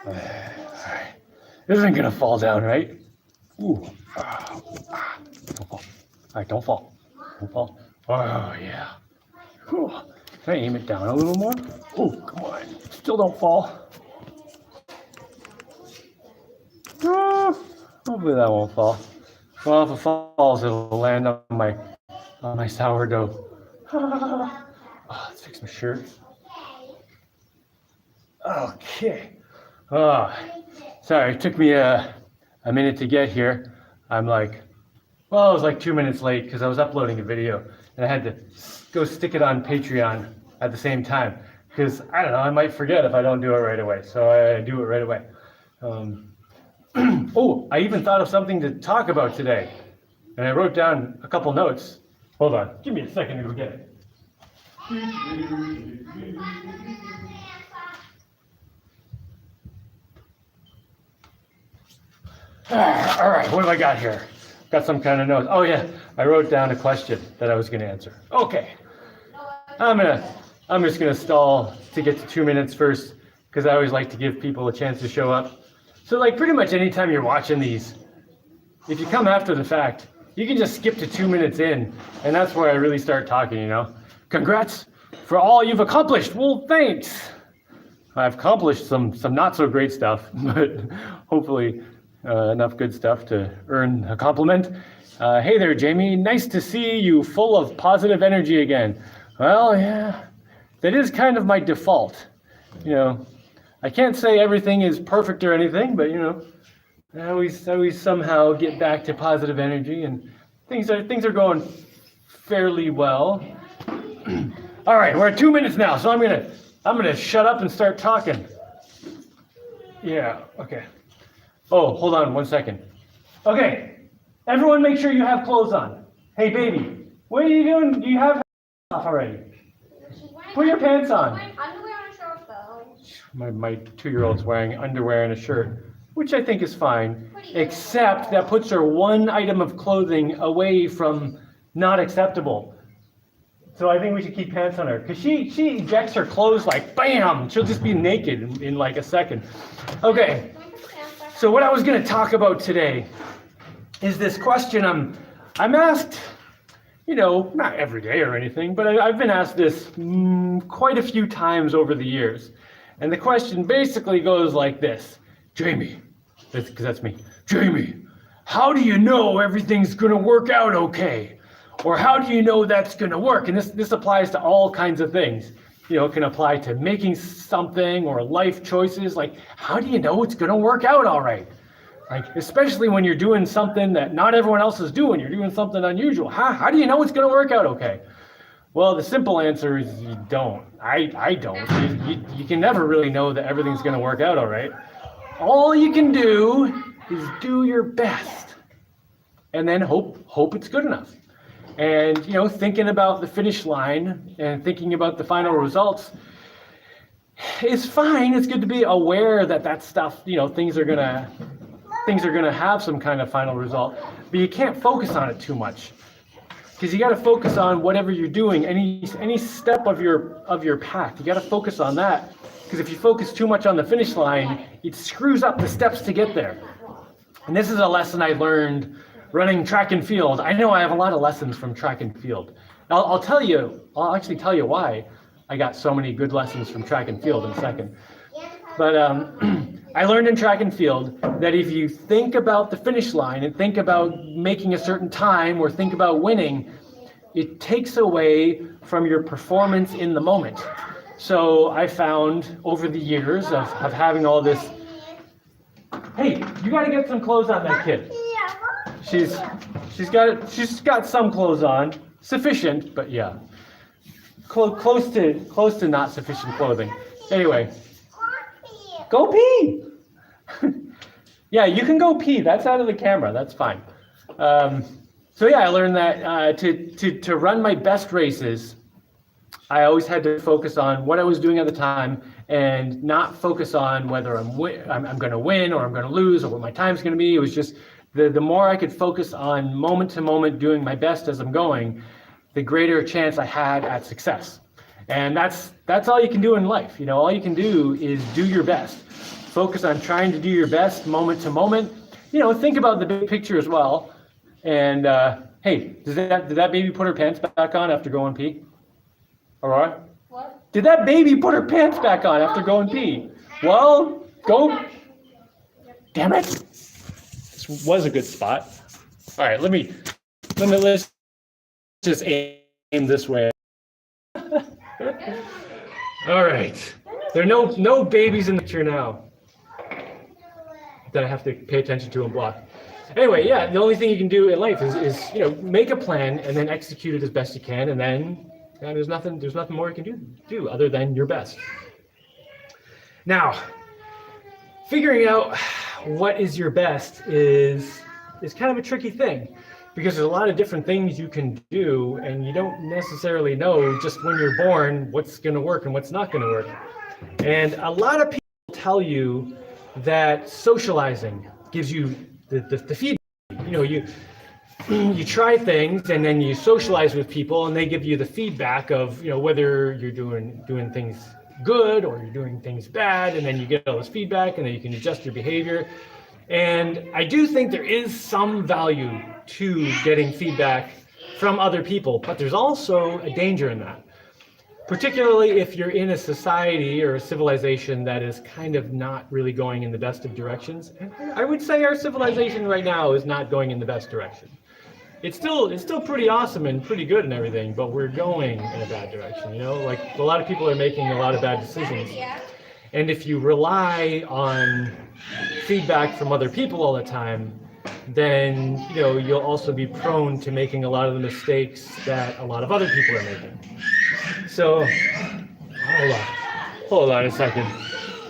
All right. This isn't gonna fall down, right? Ooh. Don't fall. All right, don't fall. Don't fall. Oh, yeah. Whew. Can I aim it down a little more? Oh, come on. Still don't fall. Hopefully that won't fall. Well, if it falls, it'll land on my sourdough. Let's fix my shirt. Okay. Sorry, it took me a minute to get here. I'm like, well, I was like 2 minutes late because I was uploading a video and I had to go stick it on Patreon at the same time because I don't know, I might forget if I don't do it right away. So I do it right away. Oh, I even thought of something to talk about today. And I wrote down a couple notes. Hold on, give me a second to go get it. All right, what have I got here? Got some kind of notes. Oh yeah, I wrote down a question that I was going to answer. Okay, I'm just gonna stall to get to 2 minutes first because I always like to give people a chance to show up. So like pretty much anytime you're watching these, if you come after the fact, you can just skip to 2 minutes in, and that's where I really start talking. You know, congrats for all you've accomplished. Well, thanks. I've accomplished some not so great stuff, but hopefully. Enough good stuff to earn a compliment. Hey there, Jaimie. Nice to see you full of positive energy again. Well, yeah, that is kind of my default. You know, I can't say everything is perfect or anything, but you know, I always somehow get back to positive energy, and things are going fairly well. All right, we're at 2 minutes now, so I'm gonna shut up and start talking. Yeah. Okay. Oh, hold on 1 second. Okay, everyone make sure you have clothes on. Hey, baby, what are you doing? Do you have off already? Put your pants on. Underwear and a shirt though. My 2-year-old's wearing underwear and a shirt, which I think is fine, except that puts her one item of clothing away from not acceptable. So I think we should keep pants on her, because she ejects her clothes like bam, she'll just be naked in like a second. Okay. So what I was going to talk about today is this question I'm asked, you know, not every day or anything, but I've been asked this quite a few times over the years. And the question basically goes like this: Jaimie, because that's me, Jaimie, how do you know everything's going to work out okay? Or how do you know that's going to work? And this applies to all kinds of things. You know, it can apply to making something or life choices. Like, how do you know it's going to work out all right? Like, especially when you're doing something that not everyone else is doing. You're doing something unusual. How do you know it's going to work out okay? Well, the simple answer is you don't. I don't. You can never really know that everything's going to work out all right. All you can do is do your best and then hope it's good enough. And, you know, thinking about the finish line and thinking about the final results is fine. It's good to be aware that stuff, you know, things are gonna have some kind of final result, but you can't focus on it too much, because you got to focus on whatever you're doing, any step of your path. You got to focus on that, because if you focus too much on the finish line, it screws up the steps to get there. And this is a lesson I learned running track and field. I know I have a lot of lessons from track and field. I'll actually tell you why I got so many good lessons from track and field in a second. But I learned in track and field that if you think about the finish line and think about making a certain time or think about winning, it takes away from your performance in the moment. So I found over the years of having all this, hey, you got to get some clothes on that kid. She's got some clothes on, sufficient, but yeah, close to not sufficient clothing. Anyway, go pee. Yeah, you can go pee. That's out of the camera. That's fine. So yeah, I learned that to run my best races, I always had to focus on what I was doing at the time and not focus on whether I'm going to win or I'm going to lose or what my time's going to be. It was just the more I could focus on moment to moment doing my best as I'm going, the greater chance I had at success. And that's all you can do in life. You know, all you can do is do your best. Focus on trying to do your best moment to moment. Think about the big picture as well. And hey, did that baby put her pants back on after going pee? Aurora? What? Did that baby put her pants back on after going pee? Well, go. Damn it. This was a good spot. All right, let's just aim this way. All right. There are no babies in the picture now that I have to pay attention to and block. Anyway, yeah, the only thing you can do in life is make a plan and then execute it as best you can, and then there's nothing more you can do other than your best. Now, figuring out what is your best is kind of a tricky thing, because there's a lot of different things you can do, and you don't necessarily know just when you're born what's going to work and what's not going to work. And a lot of people tell you that socializing gives you the feedback. You try things and then you socialize with people, and they give you the feedback of whether you're doing things good or you're doing things bad, and then you get all this feedback, and then you can adjust your behavior. And I do think there is some value to getting feedback from other people, but there's also a danger in that, particularly if you're in a society or a civilization that is kind of not really going in the best of directions. I would say our civilization right now is not going in the best direction. It's still pretty awesome and pretty good and everything, but we're going in a bad direction. Like a lot of people are making a lot of bad decisions. And if you rely on feedback from other people all the time, then you'll also be prone to making a lot of the mistakes that a lot of other people are making. So, hold on a second.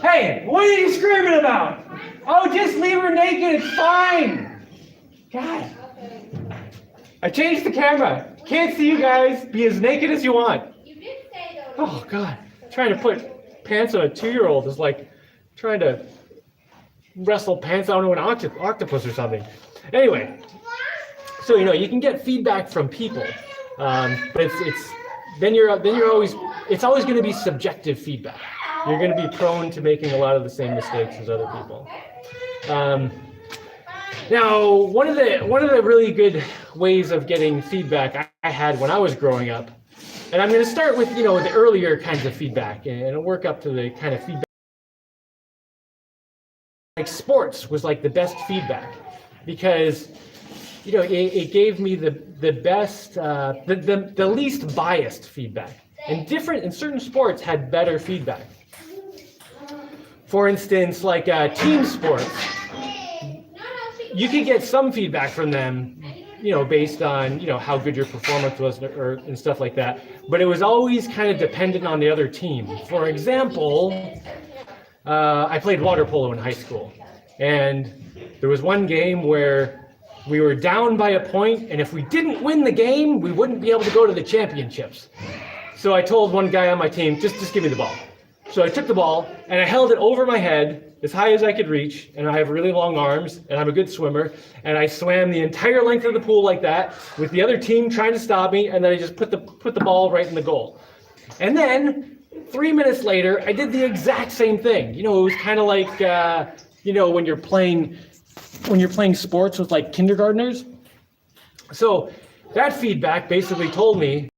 Hey, what are you screaming about? Oh, just leave her naked, it's fine. God. I changed the camera. Can't see you guys. Be as naked as you want. You did say though. Oh, God. Trying to put pants on a 2-year-old is like trying to wrestle pants out of an octopus or something. Anyway, so you can get feedback from people, but it's always going to be subjective feedback. You're going to be prone to making a lot of the same mistakes as other people. Now, one of the really good ways of getting feedback I had when I was growing up, and I'm going to start with the earlier kinds of feedback and work up to the kind of feedback. Like sports was like the best feedback, because it gave me the best, the least biased feedback. And certain sports had better feedback. For instance, like team sports, you could get some feedback from them, based on how good your performance was and stuff like that. But it was always kind of dependent on the other team. For example, I played water polo in high school, and there was one game where we were down by a point, and if we didn't win the game, we wouldn't be able to go to the championships. So I told one guy on my team, just give me the ball. So I took the ball and I held it over my head as high as I could reach, and I have really long arms and I'm a good swimmer, and I swam the entire length of the pool like that with the other team trying to stop me, and then I just put the ball right in the goal. And then 3 minutes later, I did the exact same thing. It was kind of like when you're playing sports with like kindergartners. So that feedback basically told me,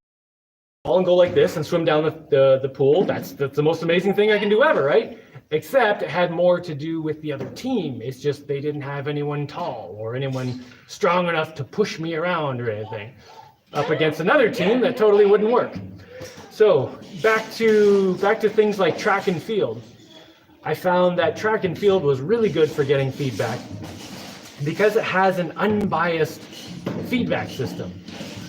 ball and go like this and swim down the pool. That's the most amazing thing I can do ever, right? Except it had more to do with the other team. It's just they didn't have anyone tall or anyone strong enough to push me around or anything. Up against another team, that totally wouldn't work. So back to things like track and field. I found that track and field was really good for getting feedback because it has an unbiased feedback system.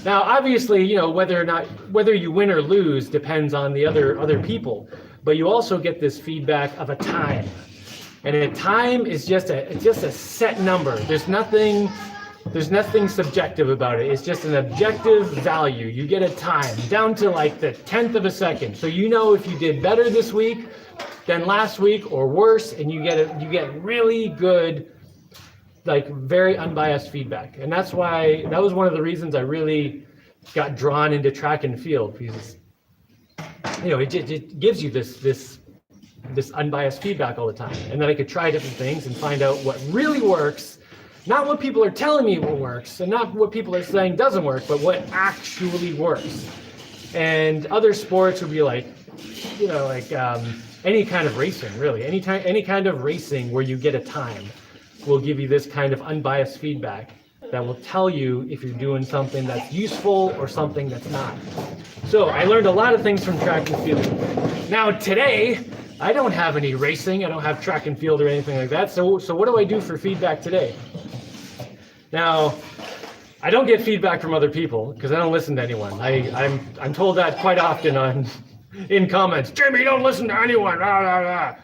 Now, obviously, whether you win or lose depends on the other people, but you also get this feedback of a time, and a time is just a set number. There's nothing subjective about it. It's just an objective value. You get a time down to like the 10th of a second. So if you did better this week than last week or worse, and you get really good, like very unbiased feedback. And that was one of the reasons I really got drawn into track and field, because it gives you this this unbiased feedback all the time. And then I could try different things and find out what really works, not what people are telling me what works, and not what people are saying doesn't work, but what actually works. And other sports would be like, you know, like any kind of racing, really. Any kind of racing where you get a time will give you this kind of unbiased feedback that will tell you if you're doing something that's useful or something that's not. So I learned a lot of things from track and field. Now today, I don't have any racing, I don't have track and field or anything like that, so what do I do for feedback today? Now, I don't get feedback from other people because I don't listen to anyone. I'm told that quite often in comments. Jaimie, don't listen to anyone. Rah, rah, rah.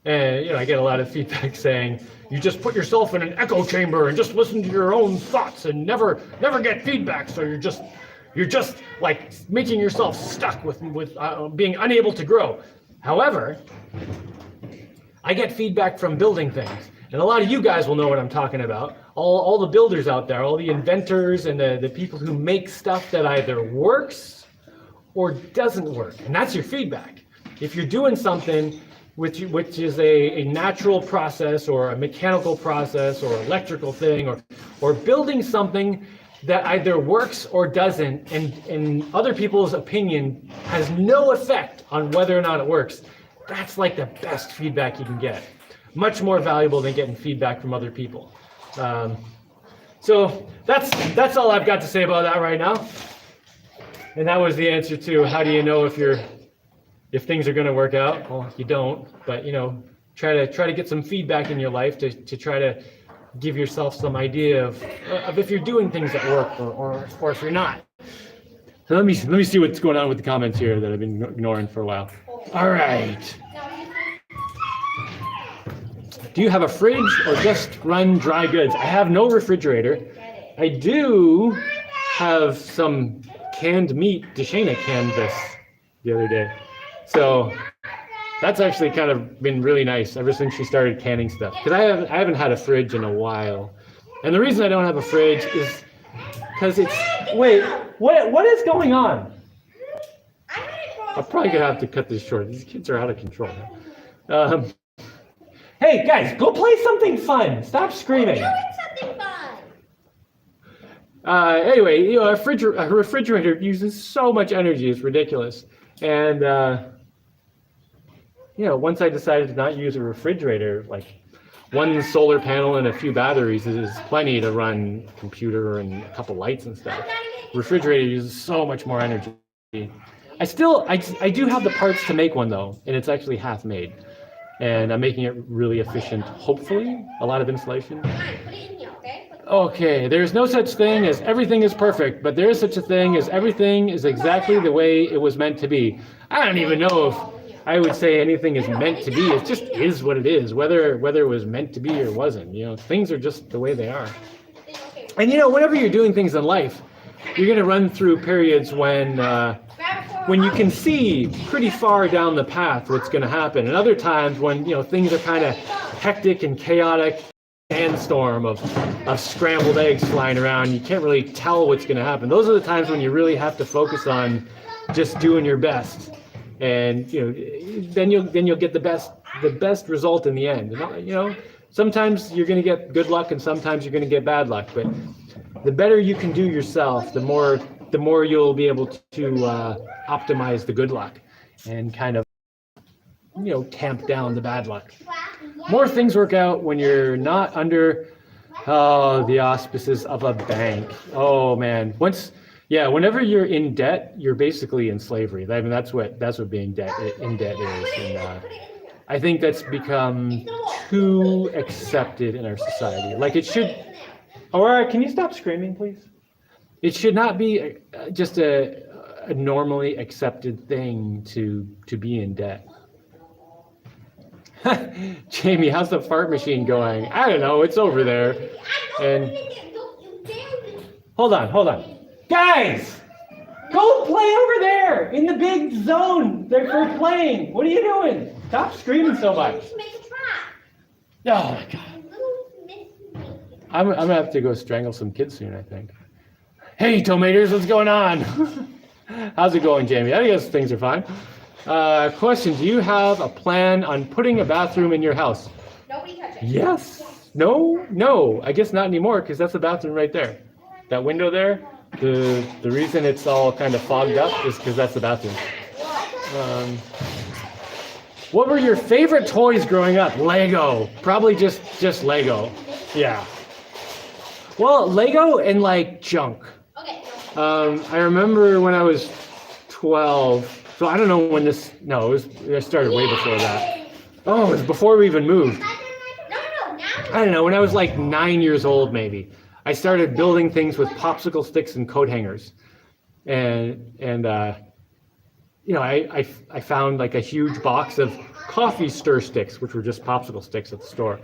And you know, I get a lot of feedback saying you just put yourself in an echo chamber and just listen to your own thoughts and never get feedback. So you're just like making yourself stuck with being unable to grow. However, I get feedback from building things. And a lot of you guys will know what I'm talking about. All the builders out there, all the inventors and the people who make stuff that either works or doesn't work. And that's your feedback. If you're doing something which is a natural process or a mechanical process or electrical thing or building something that either works or doesn't, and in other people's opinion has no effect on whether or not it works, that's like the best feedback you can get. Much more valuable than getting feedback from other people. So that's all I've got to say about that right now. And that was the answer to how do you know if things are going to work out? Well, you don't, but you know, try to get some feedback in your life to try to give yourself some idea of if you're doing things that work or if you're not. So let me see what's going on with the comments here that I've been ignoring for a while. All right. Do you have a fridge or just run dry goods? I have no refrigerator. I do have some canned meat. Deshana canned this the other day. So that's actually kind of been really nice ever since she started canning stuff. Because I haven't had a fridge in a while. And the reason I don't have a fridge is because it's... Wait, what is going on? I'm probably going to have to cut this short. These kids are out of control. Hey, guys, go play something fun. Stop screaming. We're doing something fun. Anyway, you know, a refrigerator uses so much energy. It's ridiculous. And, you know, once I decided to not use a refrigerator, like one solar panel and a few batteries is plenty to run a computer and a couple lights and stuff. Refrigerator uses so much more energy. I do have the parts to make one though, and it's actually half made. And I'm making it really efficient, hopefully. A lot of insulation. Put it in here, okay? Okay, there's no such thing as everything is perfect, but there is such a thing as everything is exactly the way it was meant to be. I don't even know if I would say anything is meant to be. It just is what it is, whether it was meant to be or wasn't. You know, things are just the way they are. And you know, whenever you're doing things in life, you're going to run through periods when you can see pretty far down the path what's going to happen, and other times when, you know, things are kind of hectic and chaotic, sandstorm of scrambled eggs flying around, you can't really tell what's going to happen. Those are the times when you really have to focus on just doing your best, and you know, then you'll get the best result in the end. You know, sometimes you're going to get good luck and sometimes you're going to get bad luck, but the better you can do yourself, the more you'll be able to optimize the good luck and kind of, you know, tamp down the bad luck. More things work out when you're not under the auspices of a bank. Oh man, whenever you're in debt, you're basically in slavery. I mean, that's what being in debt is. And I think that's become too accepted in our society. Like it should. Aurora, can you stop screaming, please? It should not be just a normally accepted thing to be in debt. Jaimie, how's the fart machine going? I don't know, it's over there. And hold on. Guys! Go play over there in the big zone that we're playing. What are you doing? Stop screaming so much. Oh my God. I'm gonna have to go strangle some kids soon, I think. Hey, tomatoes, what's going on? How's it going, Jaimie? I guess things are fine. Question, do you have a plan on putting a bathroom in your house? Nobody touch it. Yes. No, no. I guess not anymore because that's the bathroom right there. That window there, the reason it's all kind of fogged up is because that's the bathroom. What were your favorite toys growing up? Lego. Probably just Lego. Yeah. Well, Lego and like junk. Okay. I remember when I was 12. So I don't know when this. No, I started way before that. Oh, it was before we even moved. No. Now. I don't know, when I was like 9 years old, maybe, I started building things with popsicle sticks and coat hangers. And you know, I found like a huge box of coffee stir sticks, which were just popsicle sticks at the store.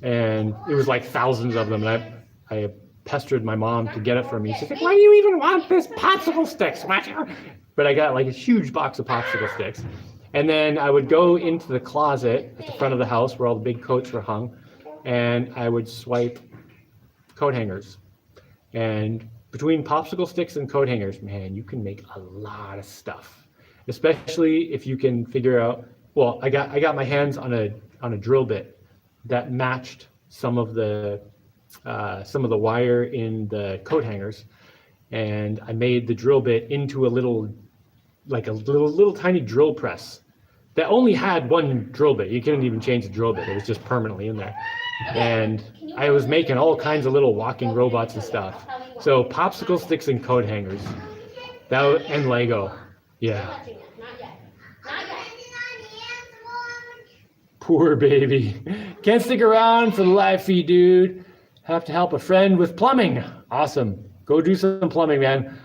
And it was like thousands of them. And I pestered my mom to get it for me. She's like, why do you even want this popsicle sticks? But I got like a huge box of popsicle sticks. And then I would go into the closet at the front of the house where all the big coats were hung, and I would swipe coat hangers. And between popsicle sticks and coat hangers, man, you can make a lot of stuff. Especially if you can figure out, well, I got my hands on a drill bit that matched some of the wire in the coat hangers, and I made the drill bit into a little tiny drill press that only had one drill bit. You couldn't even change the drill bit. It was just permanently in there. And I was making all kinds of little walking robots and stuff. So popsicle sticks and coat hangers. And Lego. Yeah. Not yet. Not yet. Poor baby. Can't stick around for the live feed, dude. Have to help a friend with plumbing. Awesome. Go do some plumbing, man.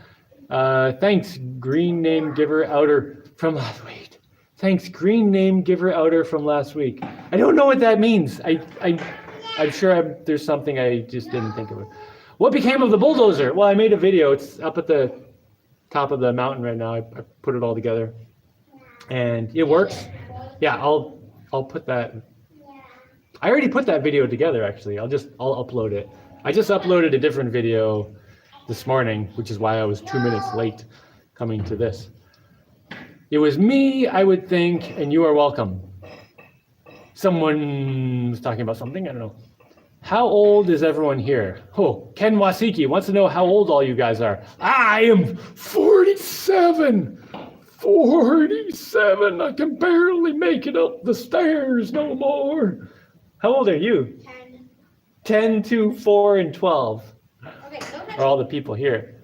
Thanks, green name giver outer from last week. Thanks, green name giver outer from last week. I don't know what that means. I'm sure there's something I just didn't think of. What became of the bulldozer? Well, I made a video. It's up at the top of the mountain right now. I put it all together, and it works. Yeah, I'll put that. I already put that video together. Actually, I'll upload it. I just uploaded a different video this morning, which is why I was 2 minutes late coming to this. It was me, I would think, and you are welcome. Someone was talking about something, I don't know. How old is everyone here? Oh, Ken Wasiki wants to know how old all you guys are. I am 47. 47. I can barely make it up the stairs no more. How old are you? 10. 10 to 4 and 12. Okay, no touch. Are all the people here.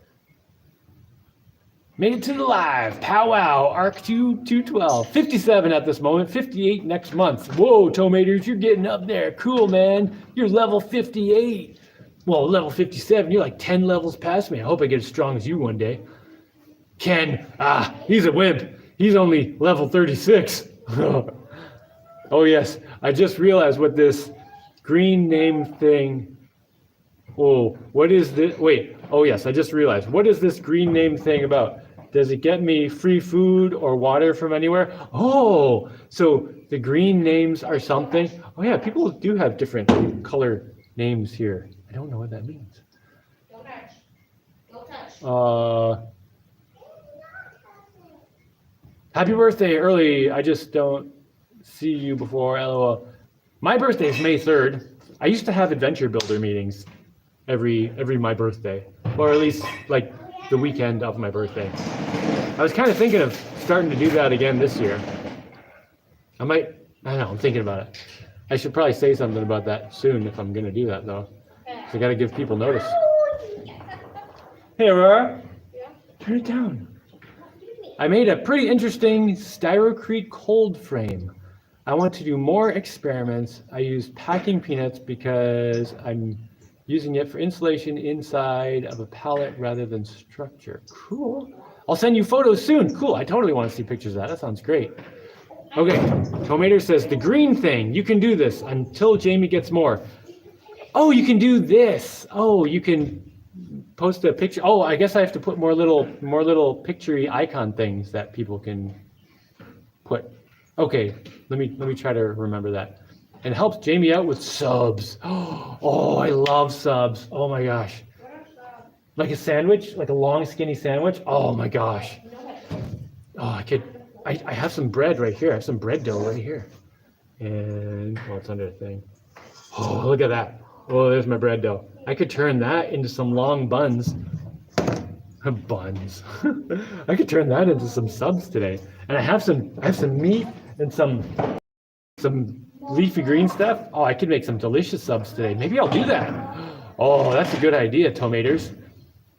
Made it to the live. Powwow. Arc 212. 57 at this moment. 58 next month. Whoa, Tomators, you're getting up there. Cool, man. You're level 58. Well, level 57. You're like 10 levels past me. I hope I get as strong as you one day. Ken, he's a wimp. He's only level 36. Oh, yes. I just realized what this green name thing. Oh, what is this? Wait. Oh, yes. I just realized. What is this green name thing about? Does it get me free food or water from anywhere? Oh, so the green names are something. Oh, yeah. People do have different color names here. I don't know what that means. Don't touch. Don't touch. Happy birthday early. I just don't see you before. LOL. My birthday is May 3rd. I used to have adventure builder meetings every my birthday, or at least like the weekend of my birthday. I was kind of thinking of starting to do that again this year. I don't know, I'm thinking about it. I should probably say something about that soon if I'm going to do that though. So I got to give people notice. Hey, Aurora. Yeah. Turn it down. I made a pretty interesting styrocrete cold frame. I want to do more experiments. I use packing peanuts because I'm using it for insulation inside of a pallet rather than structure. Cool. I'll send you photos soon. Cool. I totally want to see pictures of that. That sounds great. Okay. Tomato says the green thing. You can do this until Jaimie gets more. Oh, you can do this. Oh, you can post a picture. Oh, I guess I have to put more little picture-y icon things that people can put. Okay. Let me try to remember that. And helps Jaimie out with subs. Oh, I love subs. Oh my gosh. Like a sandwich, like a long skinny sandwich. Oh my gosh. Oh, I I have some bread right here. I have some bread dough right here. And, well, it's under the thing. Oh, look at that. Oh, there's my bread dough. I could turn that into some long buns. Buns. I could turn that into some subs today. And I have some meat and some leafy green stuff. Oh, I could make some delicious subs today. Maybe I'll do that. Oh, that's a good idea, Tomators.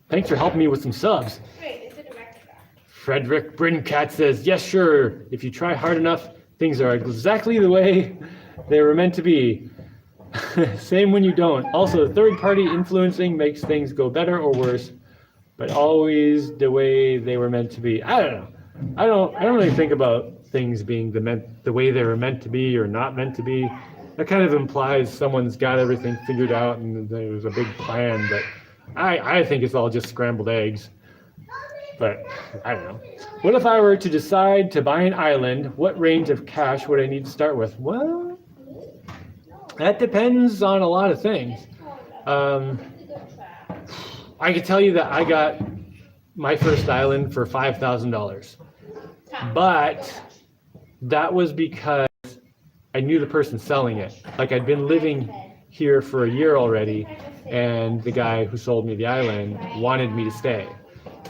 Thanks for helping me with some subs. Wait, is it a record? Frederick Brincat says, yes, sure. If you try hard enough, things are exactly the way they were meant to be. Same when you don't. Also, third-party influencing makes things go better or worse, but always the way they were meant to be. I don't know. I don't really think about things being the way they were meant to be or not meant to be. That kind of implies someone's got everything figured out and there was a big plan, but I think it's all just scrambled eggs. But I don't know. What if I were to decide to buy an island? What range of cash would I need to start with? Well, that depends on a lot of things. I can tell you that I got my first island for $5,000, but that was because I knew the person selling it. Like I'd been living here for a year already, and the guy who sold me the island wanted me to stay.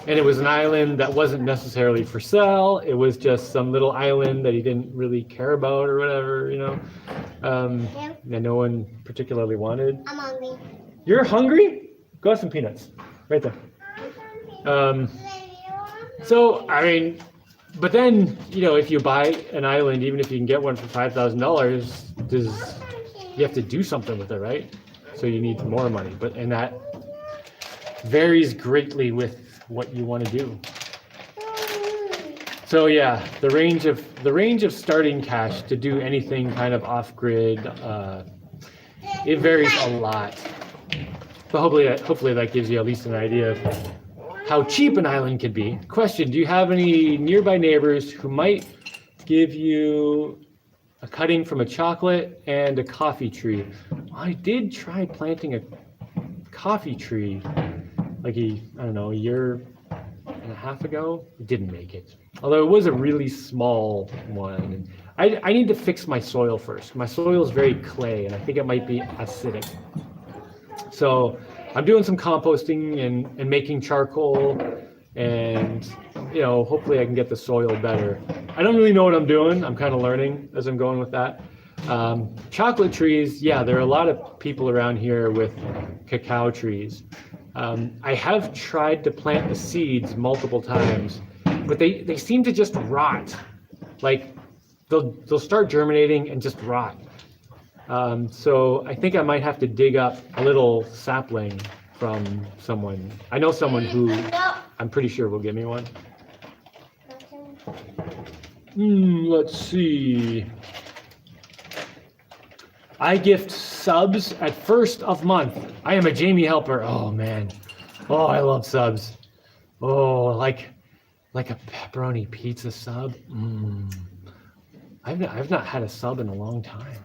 And it was an island that wasn't necessarily for sale. It was just some little island that he didn't really care about or whatever, you know, that no one particularly wanted. I'm hungry. You're hungry? Go have some peanuts, right there. So, I mean, but then, you know, if you buy an island, even if you can get one for $5,000, you have to do something with it, right? So you need more money, and that varies greatly with what you want to do. So yeah, the range of starting cash to do anything kind of off-grid, it varies a lot. But hopefully that gives you at least an idea of how cheap an island could be. Question, do you have any nearby neighbors who might give you a cutting from a chocolate and a coffee tree? I did try planting a coffee tree like I don't know, a year and a half ago. It didn't make it. Although it was a really small one. And I need to fix my soil first. My soil is very clay and I think it might be acidic. So I'm doing some composting and making charcoal, and you know, hopefully I can get the soil better. I don't really know what I'm doing. I'm kind of learning as I'm going with that. Chocolate trees, yeah, there are a lot of people around here with cacao trees. I have tried to plant the seeds multiple times, but they seem to just rot. Like they'll start germinating and just rot. So I think I might have to dig up a little sapling from someone. I know someone who I'm pretty sure will give me one. Let's see. I gift subs at first of month. I am a Jaimie helper. Oh man. Oh, I love subs. Oh, like a pepperoni pizza sub. I've not had a sub in a long time.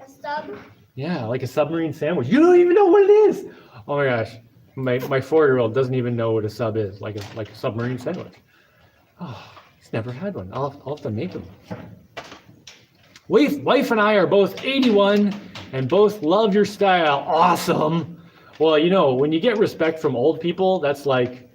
A sub? Yeah, like a submarine sandwich. You don't even know what it is. Oh my gosh. My 4-year-old doesn't even know what a sub is, like a submarine sandwich. Oh, he's never had one. I'll have to make him. Wife and I are both 81 and both love your style. Awesome. Well, you know, when you get respect from old people, that's like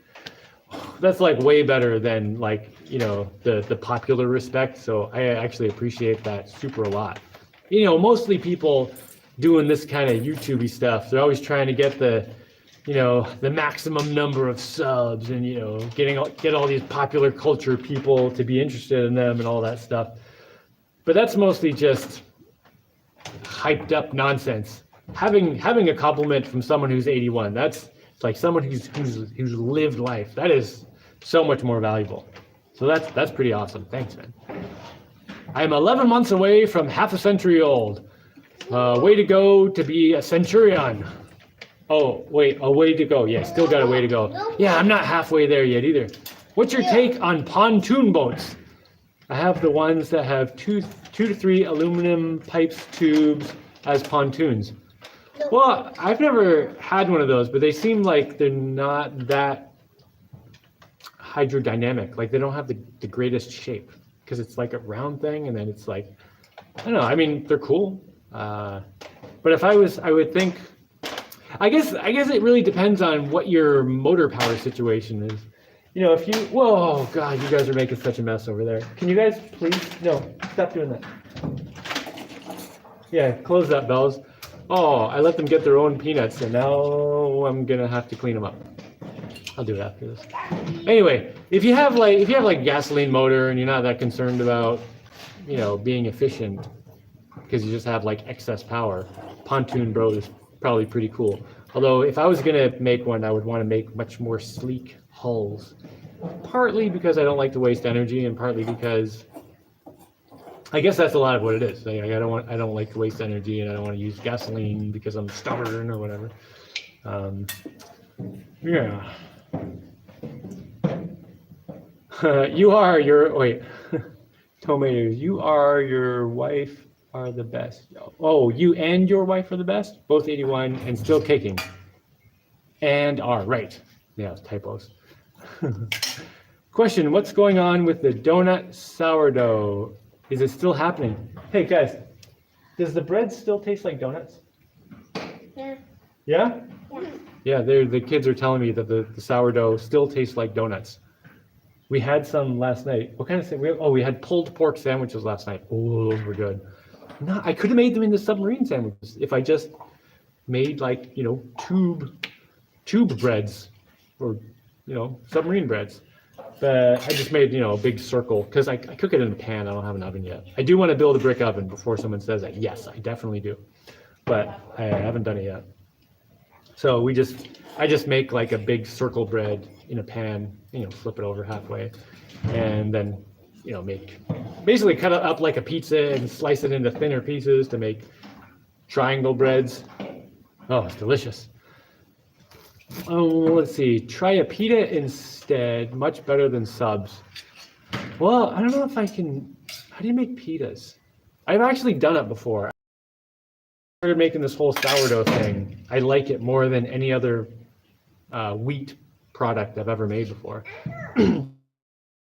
way better than like, you know, the popular respect. So I actually appreciate that super a lot. You know, mostly people doing this kind of YouTube-y stuff, they're always trying to get the maximum number of subs and, you know, get all these popular culture people to be interested in them and all that stuff. But that's mostly just hyped up nonsense. Having a compliment from someone who's 81, it's like someone who's lived life. That is so much more valuable. So that's pretty awesome. Thanks, man. I'm 11 months away from half a century old. Way to go to be a centurion. Oh, wait, a way to go. Yeah, still got a way to go. Yeah, I'm not halfway there yet either. What's your take on pontoon boats? I have the ones that have two to three aluminum pipes, tubes as pontoons. Well, I've never had one of those, but they seem like they're not that hydrodynamic. Like they don't have the greatest shape. because it's like a round thing, and then it's like, I don't know. I mean, they're cool. But if I would think, I guess it really depends on what your motor power situation is. You know, if you, whoa, God, you guys are making such a mess over there. Can you guys please, no, stop doing that. Yeah, close that, Bells. Oh, I let them get their own peanuts, and now I'm gonna have to clean them up. I'll do it after this. Anyway, if you have like a gasoline motor and you're not that concerned about, you know, being efficient because you just have like excess power, Pontoon Bro is probably pretty cool. Although if I was gonna make one, I would want to make much more sleek hulls. Partly because I don't like to waste energy, and partly because I guess that's a lot of what it is. Like, I don't like to waste energy, and I don't want to use gasoline because I'm stubborn or whatever. Yeah. Tomatoes, you are your wife are the best. Oh, you and your wife are the best? Both 81 and still kicking. And are, right. Yeah, typos. Question, what's going on with the donut sourdough? Is it still happening? Hey guys, does the bread still taste like donuts? Yeah. Yeah? Yeah, the kids are telling me that the sourdough still tastes like donuts. We had some last night. What kind of thing? We had pulled pork sandwiches last night. Oh, those were good. No, I could have made them into submarine sandwiches if I just made like, you know, tube breads or, you know, submarine breads. But I just made, you know, a big circle because I cook it in a pan. I don't have an oven yet. I do want to build a brick oven before someone says that. Yes, I definitely do. But I haven't done it yet. So I just make like a big circle bread in a pan, you know, flip it over halfway, and then, you know, basically cut it up like a pizza and slice it into thinner pieces to make triangle breads. Oh, it's delicious. Oh, let's see. Try a pita instead. Much better than subs. Well, I don't know if I can. How do you make pitas? I've actually done it before. I started making this whole sourdough thing. I like it more than any other wheat product I've ever made before.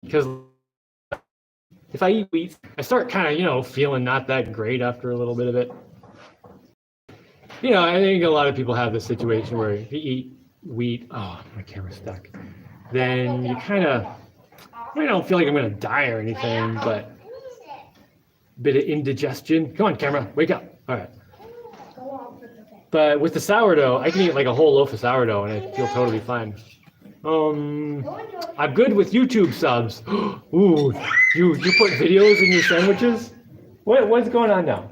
Because if I eat wheat, I start kind of, you know, feeling not that great after a little bit of it. You know, I think a lot of people have this situation where if you eat wheat, oh, my camera's stuck, then you kind of, I don't feel like I'm going to die or anything, but a bit of indigestion. Come on, camera, wake up. All right. But with the sourdough, I can eat like a whole loaf of sourdough and I feel totally fine. I'm good with YouTube subs. Ooh, you put videos in your sandwiches? What's going on now?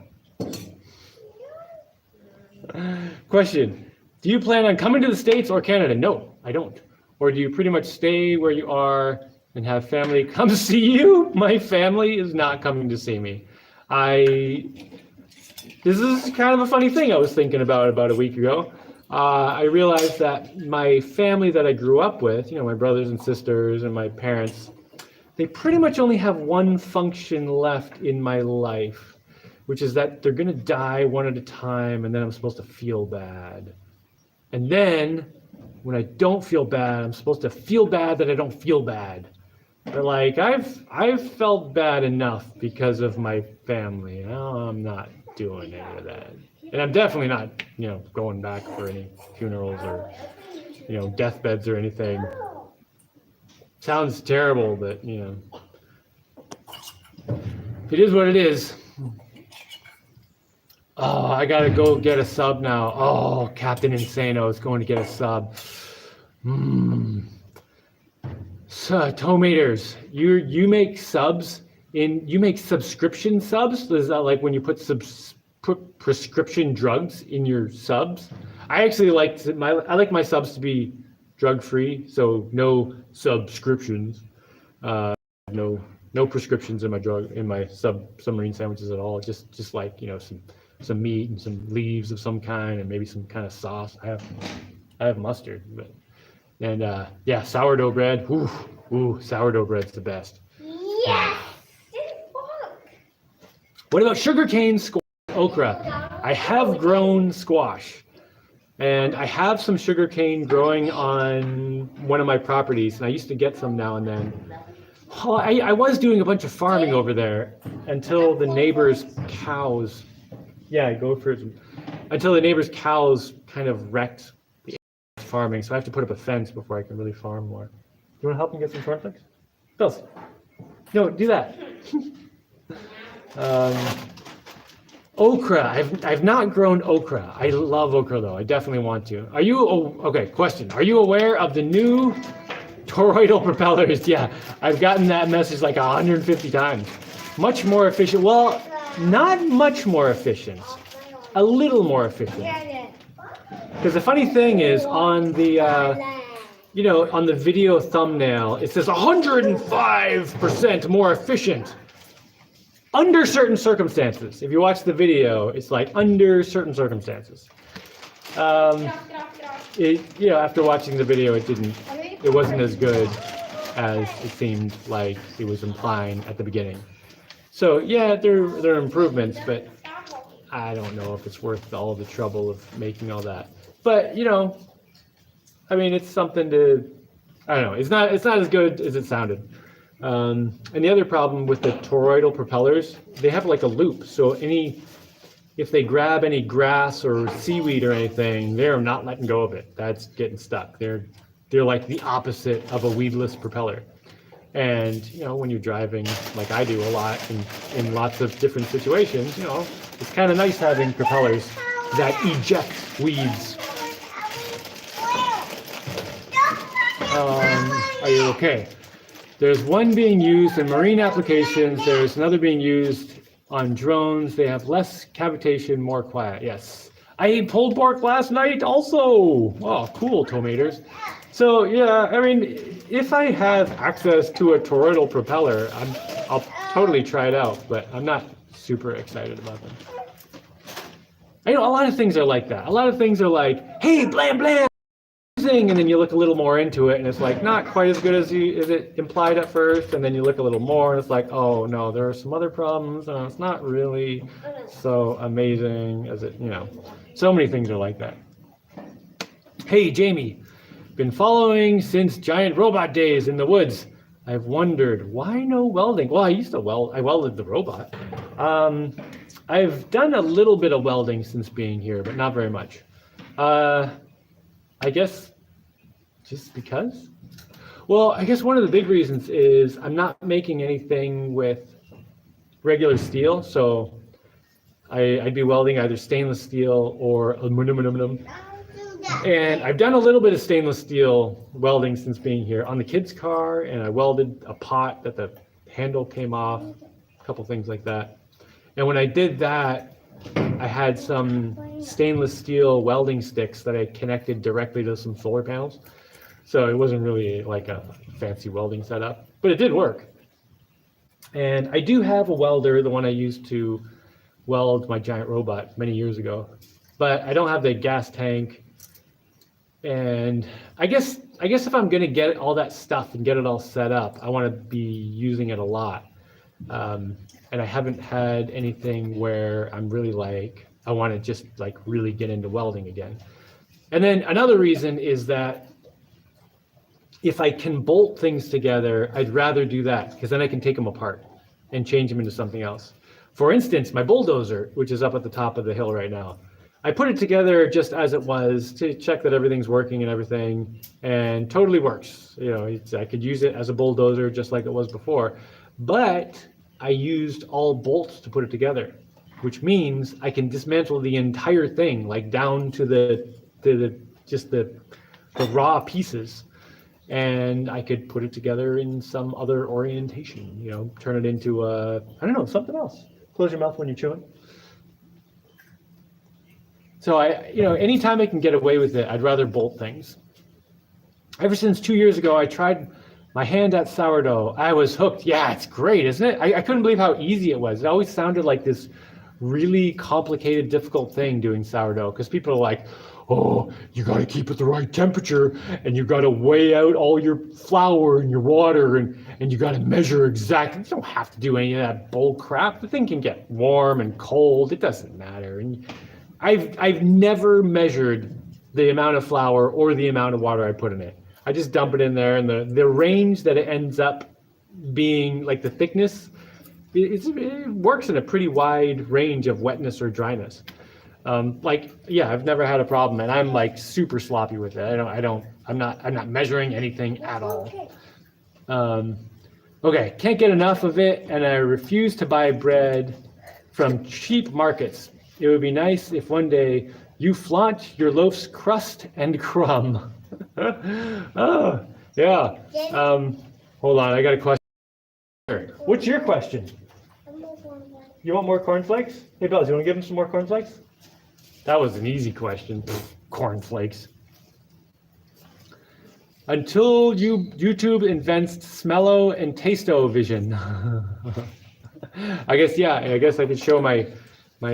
Question, do you plan on coming to the States or Canada? No, I don't. Or do you pretty much stay where you are and have family come see you? My family is not coming to see me. This is kind of a funny thing I was thinking about a week ago. I realized that my family that I grew up with, you know, my brothers and sisters and my parents, they pretty much only have one function left in my life, which is that they're going to die one at a time, and then I'm supposed to feel bad. And then when I don't feel bad, I'm supposed to feel bad that I don't feel bad. But like I've felt bad enough because of my family. Now I'm not doing any of that. And I'm definitely not, you know, going back for any funerals or, you know, deathbeds or anything. Sounds terrible, but, you know, it is what it is. Oh, I gotta go get a sub now. Oh, Captain Insano is going to get a sub. So, Tomaters, you make subs you make subscription subs? Is that like when you put prescription drugs in your subs? I actually like I like my subs to be drug free, so no subscriptions, no prescriptions in my submarine sandwiches at all. Just like, you know, some meat and some leaves of some kind and maybe some kind of sauce. I have mustard, and yeah, sourdough bread. Ooh, sourdough bread's the best. Yes. What about sugarcane squash, okra? I have grown squash, and I have some sugarcane growing on one of my properties, and I used to get some now and then. Well, I was doing a bunch of farming over there until the neighbor's cows. Yeah, go for it. Until the neighbor's cows kind of wrecked the farming, so I have to put up a fence before I can really farm more. You want to help me get some cornflakes? Bills. No, do that. Okra. I've not grown okra. I love okra though. I definitely want to. Are you okay? Question. Are you aware of the new toroidal propellers? Yeah, I've gotten that message like 150 times. Much more efficient. Well, not much more efficient. A little more efficient. Because the funny thing is on the on the video thumbnail, it says 105% more efficient. Under certain circumstances. If you watch the video, it's like under certain circumstances. After watching the video, it wasn't as good as it seemed like it was implying at the beginning. So yeah, there are improvements, but I don't know if it's worth all the trouble of making all that. But I mean, it's something to. I don't know. It's not as good as it sounded. And the other problem with the toroidal propellers, they have like a loop. So if they grab any grass or seaweed or anything, they're not letting go of it. That's getting stuck. They're like the opposite of a weedless propeller. And when you're driving, like I do a lot in lots of different situations, it's kind of nice having propellers that eject weeds. Are you okay? There's one being used in marine applications. There's another being used on drones. They have less cavitation, more quiet. Yes. I ate pulled pork last night also. Oh, cool, tomatoes. So yeah, I mean, if I have access to a toroidal propeller, I'll totally try it out, but I'm not super excited about them. A lot of things are like that. A lot of things are like, hey, blam, blam. And then you look a little more into it and it's like not quite as good as it implied at first, and then you look a little more and it's like, oh no, there are some other problems and it's not really so amazing as it, so many things are like that. Hey Jaimie, been following since giant robot days in the woods. I've wondered why no welding. Well, I welded the robot. I've done a little bit of welding since being here, but not very much. I guess just because? Well, I guess one of the big reasons is I'm not making anything with regular steel, so I'd be welding either stainless steel or aluminum. And I've done a little bit of stainless steel welding since being here on the kids' car, and I welded a pot that the handle came off, a couple things like that. And when I did that, I had some stainless steel welding sticks that I connected directly to some solar panels. So it wasn't really like a fancy welding setup, but it did work. And I do have a welder, the one I used to weld my giant robot many years ago, but I don't have the gas tank. And I guess if I'm going to get all that stuff and get it all set up, I want to be using it a lot. And I haven't had anything where I'm really like, I want to just like really get into welding again. And then another reason is that if I can bolt things together, I'd rather do that because then I can take them apart and change them into something else. For instance, my bulldozer, which is up at the top of the hill right now, I put it together just as it was to check that everything's working and everything, and totally works. I could use it as a bulldozer just like it was before, but I used all bolts to put it together, which means I can dismantle the entire thing, like down to the raw pieces, and I could put it together in some other orientation. Turn it into something else. Close your mouth when you're chewing. So anytime I can get away with it, I'd rather bolt things. Ever since 2 years ago, I tried my hand at sourdough. I was hooked. Yeah, it's great, isn't it? I couldn't believe how easy it was. It always sounded like this really complicated, difficult thing doing sourdough, because people are like, oh, you got to keep it the right temperature, and you got to weigh out all your flour and your water, and you got to measure exactly. You don't have to do any of that bull crap. The thing can get warm and cold. It doesn't matter. And I've never measured the amount of flour or the amount of water I put in it. I just dump it in there, and the range that it ends up being like the thickness, it works in a pretty wide range of wetness or dryness. Yeah, I've never had a problem, and I'm like super sloppy with it. I'm not measuring anything at all. Okay, can't get enough of it, and I refuse to buy bread from cheap markets. It would be nice if one day you flaunt your loaf's crust and crumb. Oh, yeah. Hold on, I got a question. What's your question? You want more cornflakes? Hey, Bells, you want to give him some more cornflakes? That was an easy question. Cornflakes. Until YouTube invents smello and tasto vision. I guess, yeah, I guess I could show my what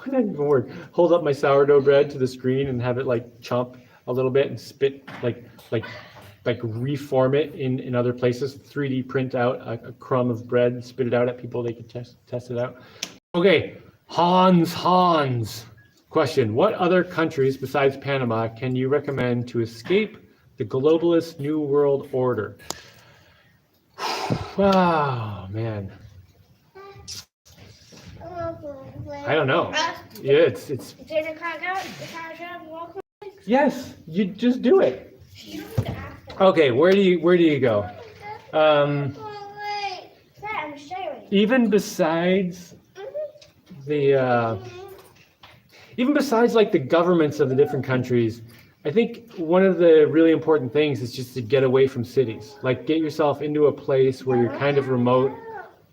did that even work? Hold up my sourdough bread to the screen and have it like chomp a little bit and spit like reform it in other places, 3D print out a crumb of bread and spit it out at people. They could test it out. Okay, Hans. Question, what other countries besides Panama can you recommend to escape the globalist New World Order? Wow, man. I don't know. Yeah, it's. Yes, you just do it. Okay, where do you go? Even besides like the governments of the different countries, I think one of the really important things is just to get away from cities. Like get yourself into a place where you're kind of remote,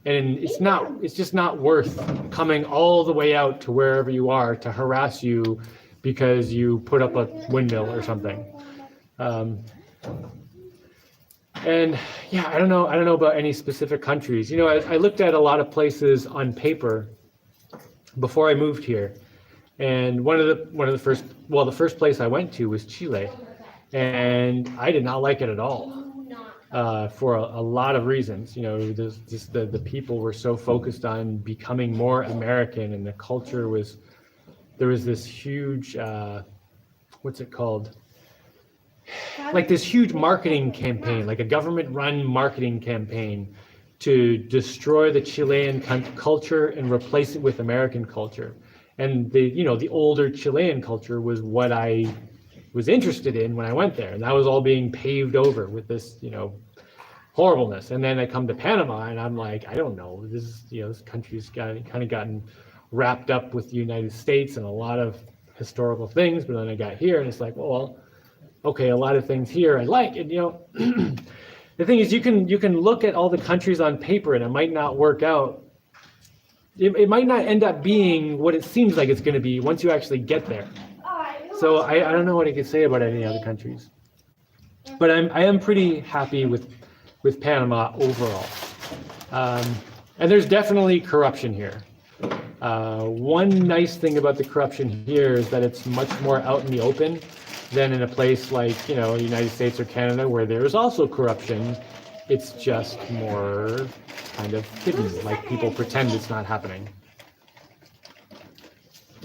and it's just not worth coming all the way out to wherever you are to harass you because you put up a windmill or something. And yeah, I don't know about any specific countries. You know, I looked at a lot of places on paper before I moved here, and the first place I went to was Chile, and I did not like it at all for a lot of reasons. You know, just the people were so focused on becoming more American, and the culture there was this huge what's it called? Like this huge marketing campaign, like a government-run marketing campaign to destroy the Chilean culture and replace it with American culture. And the older Chilean culture was what I was interested in when I went there. And that was all being paved over with this, horribleness. And then I come to Panama and I'm like, I don't know, this country's kind of gotten wrapped up with the United States and a lot of historical things. But then I got here and it's like, well, okay, a lot of things here I like. And the thing is, you can look at all the countries on paper and it might not work out. It might not end up being what it seems like it's going to be once you actually get there. So I don't know what I could say about any other countries. But I am pretty happy with Panama overall. And there's definitely corruption here. One nice thing about the corruption here is that it's much more out in the open than in a place like, the United States or Canada, where there is also corruption. It's just more kind of hidden, like people pretend it's not happening.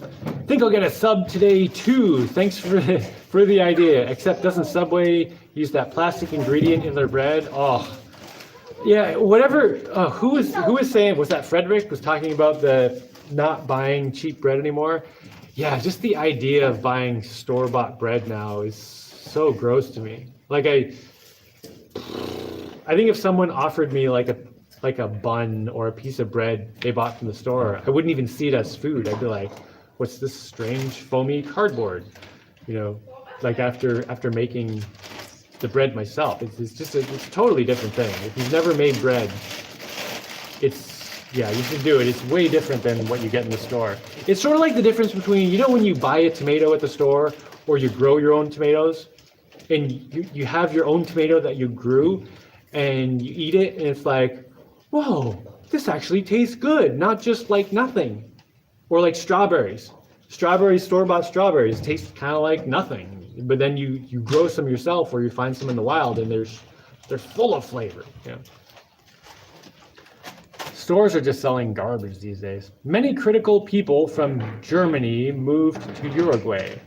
I think I'll get a sub today too. Thanks for the idea. Except doesn't Subway use that plastic ingredient in their bread? Oh, yeah. Whatever. Who was saying? Was that Frederick was talking about the not buying cheap bread anymore? Yeah, just the idea of buying store-bought bread now is so gross to me. Like I think if someone offered me like a bun or a piece of bread they bought from the store, I wouldn't even see it as food. I'd be like, what's this strange foamy cardboard? Like after making the bread myself, it's a totally different thing. If you've never made bread, you should do it. It's way different than what you get in the store. It's sort of like the difference between, when you buy a tomato at the store or you grow your own tomatoes and you have your own tomato that you grew and you eat it and it's like, whoa, this actually tastes good, not just like nothing. Or like strawberries. Store-bought strawberries taste kind of like nothing. But then you grow some yourself or you find some in the wild and they're full of flavor. Stores are just selling garbage these days. Many critical people from Germany moved to Uruguay.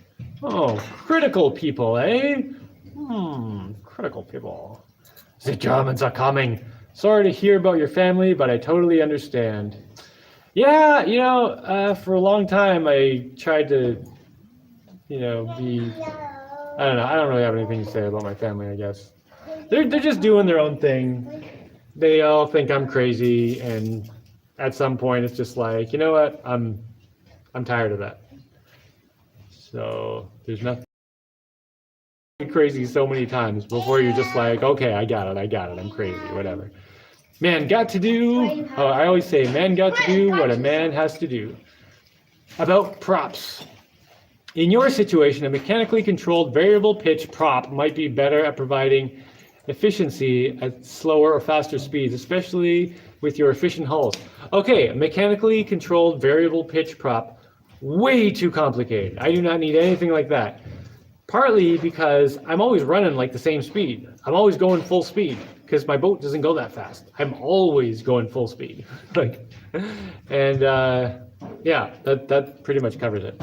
Oh, critical people, eh? Critical people. The Germans are coming. Sorry to hear about your family, but I totally understand. Yeah, for a long time I tried to, be. I don't know. I don't really have anything to say about my family, I guess. They're just doing their own thing. They all think I'm crazy, and at some point it's just like, you know what? I'm tired of that. So there's nothing crazy so many times before you're just like, okay, I got it, I'm crazy, whatever. Man got to do, I always say, man got to do what a man has to do. About props. In your situation, a mechanically controlled variable pitch prop might be better at providing efficiency at slower or faster speeds, especially with your efficient hulls. Okay, a mechanically controlled variable pitch prop, way too complicated. I do not need anything like that. Partly because I'm always running like the same speed. I'm always going full speed because my boat doesn't go that fast. I'm always going full speed. Yeah, that pretty much covers it.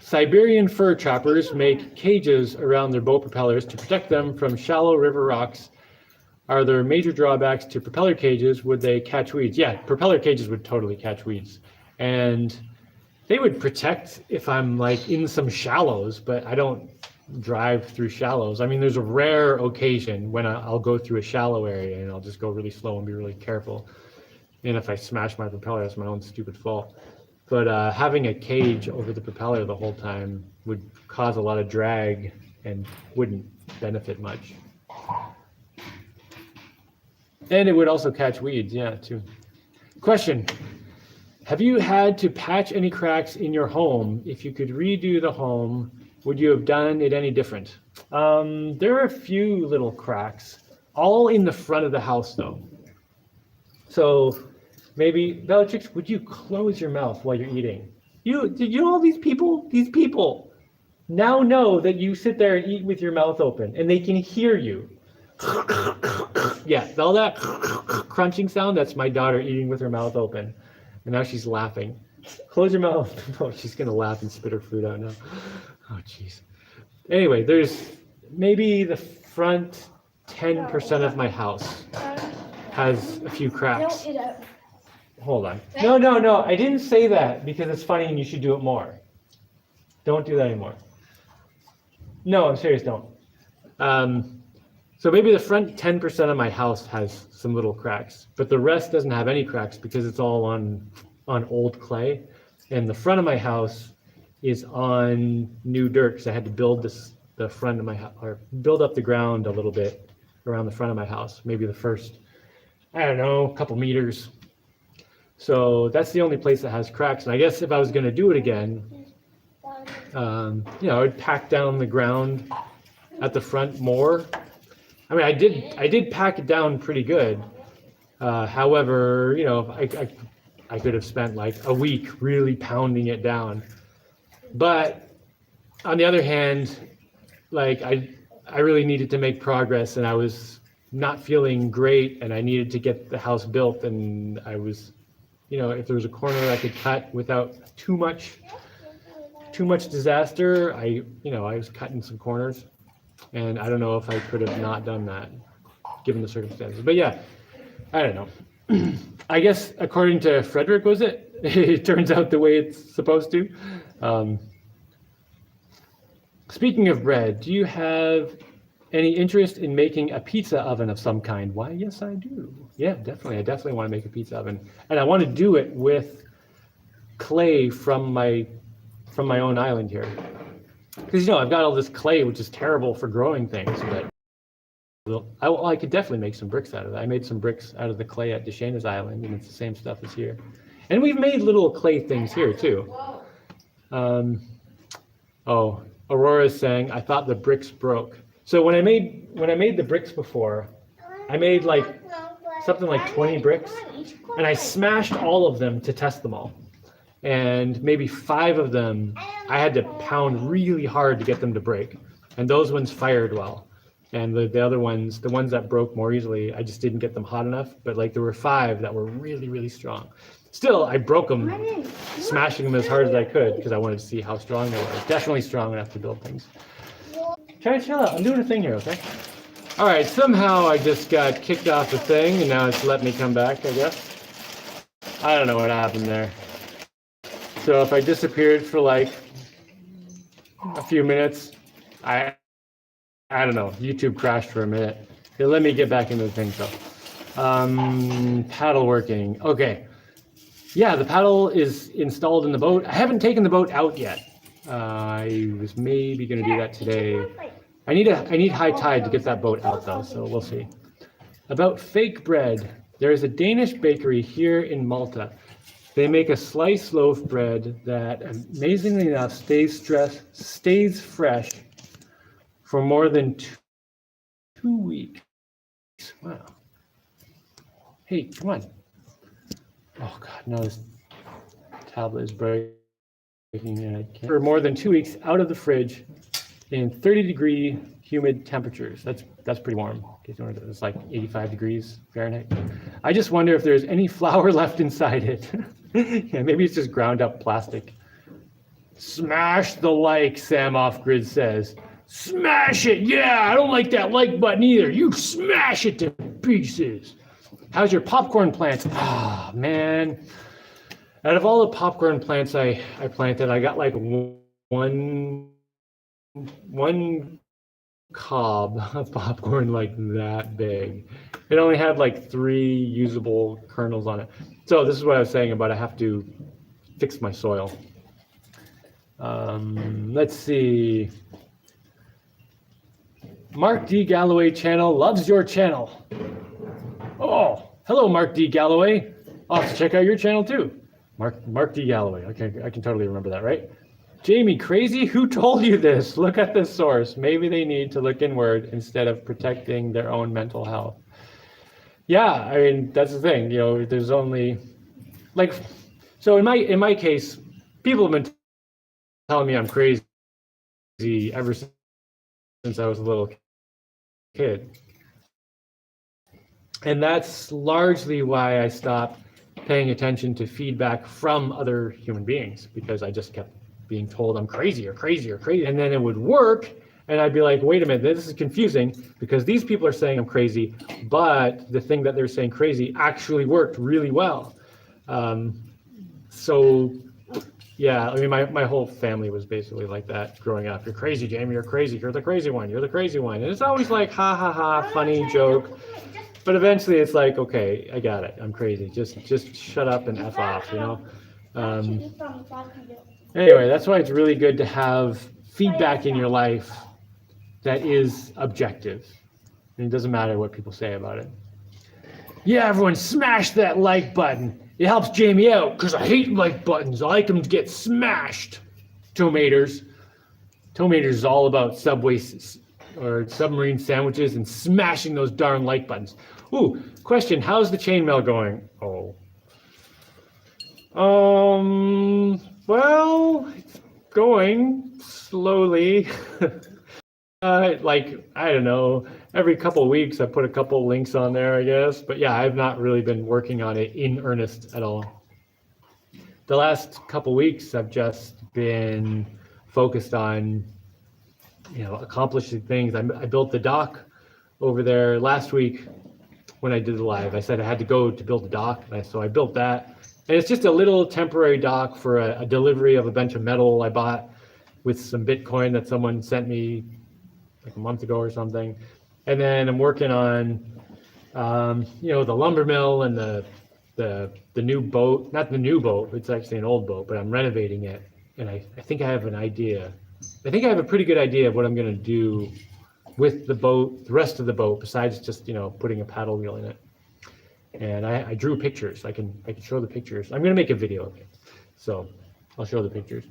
Siberian fur trappers make cages around their boat propellers to protect them from shallow river rocks. Are there major drawbacks to propeller cages? Would they catch weeds? Yeah, propeller cages would totally catch weeds. And they would protect if I'm like in some shallows, but I don't drive through shallows. I mean, there's a rare occasion when I'll go through a shallow area and I'll just go really slow and be really careful. And if I smash my propeller, that's my own stupid fault. But having a cage over the propeller the whole time would cause a lot of drag and wouldn't benefit much. And it would also catch weeds, yeah, too. Question. Have you had to patch any cracks in your home? If you could redo the home, would you have done it any different? There are a few little cracks, all in the front of the house though. So maybe, Bellatrix, would you close your mouth while you're eating? Did you know all these people? These people now know that you sit there and eat with your mouth open and they can hear you. Yeah, all that crunching sound, that's my daughter eating with her mouth open. And now she's laughing. Close your mouth. Oh, she's going to laugh and spit her food out now. Oh, jeez. Anyway, there's maybe the front 10% of my house has a few cracks. Hold on. No. I didn't say that because it's funny and you should do it more. Don't do that anymore. No, I'm serious, don't. So maybe the front 10% of my house has some little cracks, but the rest doesn't have any cracks because it's all on old clay. And the front of my house is on new dirt because I had to build the front of my house, or build up the ground a little bit around the front of my house, maybe the first, I don't know, couple meters. So that's the only place that has cracks. And I guess if I was going to do it again, I'd pack down the ground at the front more. I mean, I did pack it down pretty good. However, I could have spent like a week really pounding it down. But on the other hand, like I really needed to make progress and I was not feeling great and I needed to get the house built and I was, if there was a corner I could cut without too much disaster, I was cutting some corners. And I don't know if I could have not done that, given the circumstances. But yeah, I don't know. I guess according to Frederick, was it? It turns out the way it's supposed to. Speaking of bread, do you have any interest in making a pizza oven of some kind? Why, yes, I do. Yeah, definitely. I definitely want to make a pizza oven. And I want to do it with clay from my own island here. Because, I've got all this clay, which is terrible for growing things, but I could definitely make some bricks out of it. I made some bricks out of the clay at Deshana's Island, and it's the same stuff as here. And we've made little clay things here, too. Aurora's saying, I thought the bricks broke. So when I made the bricks before, I made like something like 20 bricks, and I smashed all of them to test them all. And maybe 5 of them, I had to pound really hard to get them to break. And those ones fired well. And the other ones, the ones that broke more easily, I just didn't get them hot enough. But like there were 5 that were really, really strong. Still, I broke them, smashing them as hard as I could because I wanted to see how strong they were. Definitely strong enough to build things. Try to chill out. I'm doing a thing here, okay? All right, somehow I just got kicked off the thing, and now it's let me come back, I guess. I don't know what happened there. So if I disappeared for like a few minutes, I don't know, YouTube crashed for a minute. It let me get back into the thing, so. Paddle working, okay. Yeah, the paddle is installed in the boat. I haven't taken the boat out yet. I was maybe gonna do that today. I need high tide to get that boat out though, so we'll see. About fake bread, there is a Danish bakery here in Malta. They make a sliced loaf bread that, amazingly enough, stays fresh for more than 2 weeks. Wow. Hey, come on. Oh God, no, this tablet is breaking. For more than 2 weeks out of the fridge in 30-degree humid temperatures. That's pretty warm. It's like 85 degrees Fahrenheit. I just wonder if there's any flour left inside it. Yeah, maybe it's just ground up plastic. Smash the like, Sam Off Grid says. Smash it! Yeah, I don't like that like button either. You smash it to pieces. How's your popcorn plants? Ah, man. Out of all the popcorn plants I planted, I got like one cob of popcorn like that big. It only had like 3 usable kernels on it. So this is what I was saying about I have to fix my soil. Let's see. Mark D. Galloway channel loves your channel. Oh, hello, Mark D. Galloway. I'll have to check out your channel too. Mark D. Galloway. Okay, I can totally remember that, right? Jaimie, crazy? Who told you this? Look at the source. Maybe they need to look inward instead of protecting their own mental health. Yeah, I mean, that's the thing. You know, there's only like, so in my case, people have been telling me I'm crazy ever since I was a little kid. And that's largely why I stopped paying attention to feedback from other human beings, because I just kept being told I'm crazy or crazy or crazy. And then it would work. And I'd be like, wait a minute, this is confusing because these people are saying I'm crazy, but the thing that they're saying crazy actually worked really well. So yeah, I mean, my whole family was basically like that growing up. You're crazy, Jaimie, you're crazy. You're the crazy one. You're the crazy one. And it's always like, ha, ha, ha, funny joke. But eventually it's like, okay, I got it. I'm crazy. Just shut up and F off, you know? Anyway, that's why it's really good to have feedback in your life that is objective. And it doesn't matter what people say about it. Yeah, everyone smash that like button. It helps Jaimie out because I hate like buttons. I like them to get smashed. Tomaters. Tomaters is all about Subway or submarine sandwiches and smashing those darn like buttons. Ooh, question, how's the chainmail going? Oh. Well, it's going slowly. Like, I don't know, every couple of weeks I put a couple links on there, I guess. But yeah, I've not really been working on it in earnest at all. The last couple of weeks I've just been focused on, you know, accomplishing things. I built the dock over there last week when I did the live. I said I had to go to build the dock, so I built that. And it's just a little temporary dock for a delivery of a bunch of metal I bought with some Bitcoin that someone sent me like a month ago or something. And then I'm working on, you know, the lumber mill and the new boat. Not the new boat, it's actually an old boat, but I'm renovating it. And I think I have an idea. I think I have a pretty good idea of what I'm going to do with the boat, the rest of the boat, besides just, you know, putting a paddle wheel in it. And I drew pictures. I can show the pictures. I'm going to make a video of it, so I'll show the pictures.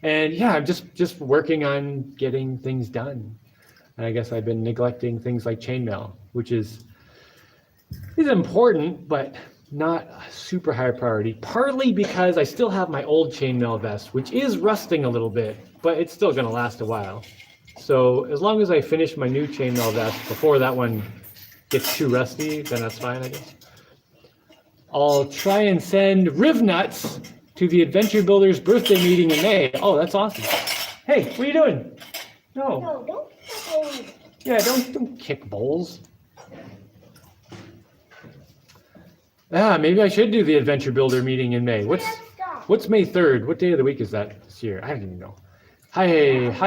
And yeah, I'm just working on getting things done. And I guess I've been neglecting things like chainmail, which is important, but not a super high priority. Partly because I still have my old chainmail vest, which is rusting a little bit, but it's still going to last a while. So as long as I finish my new chainmail vest before that one gets too rusty, then that's fine, I guess. I'll try and send Riv Nuts to the Adventure Builders birthday meeting in May. Oh, that's awesome. Hey, what are you doing? No. No, don't hold. Yeah, don't kick bowls. Maybe I should do the Adventure Builder meeting in May. What's May 3rd? What day of the week is that this year? I don't even know. Hi,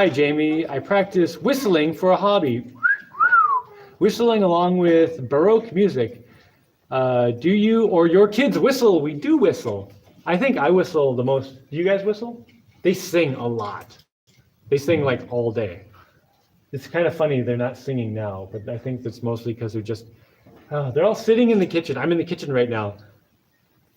Jaimie. I practice whistling for a hobby. Whistling along with Baroque music. Do you or your kids whistle? We do whistle. I think I whistle the most. Do you guys whistle? They sing a lot. They sing like all day. It's kind of funny they're not singing now, but I think that's mostly because they're all sitting in the kitchen. I'm in the kitchen right now.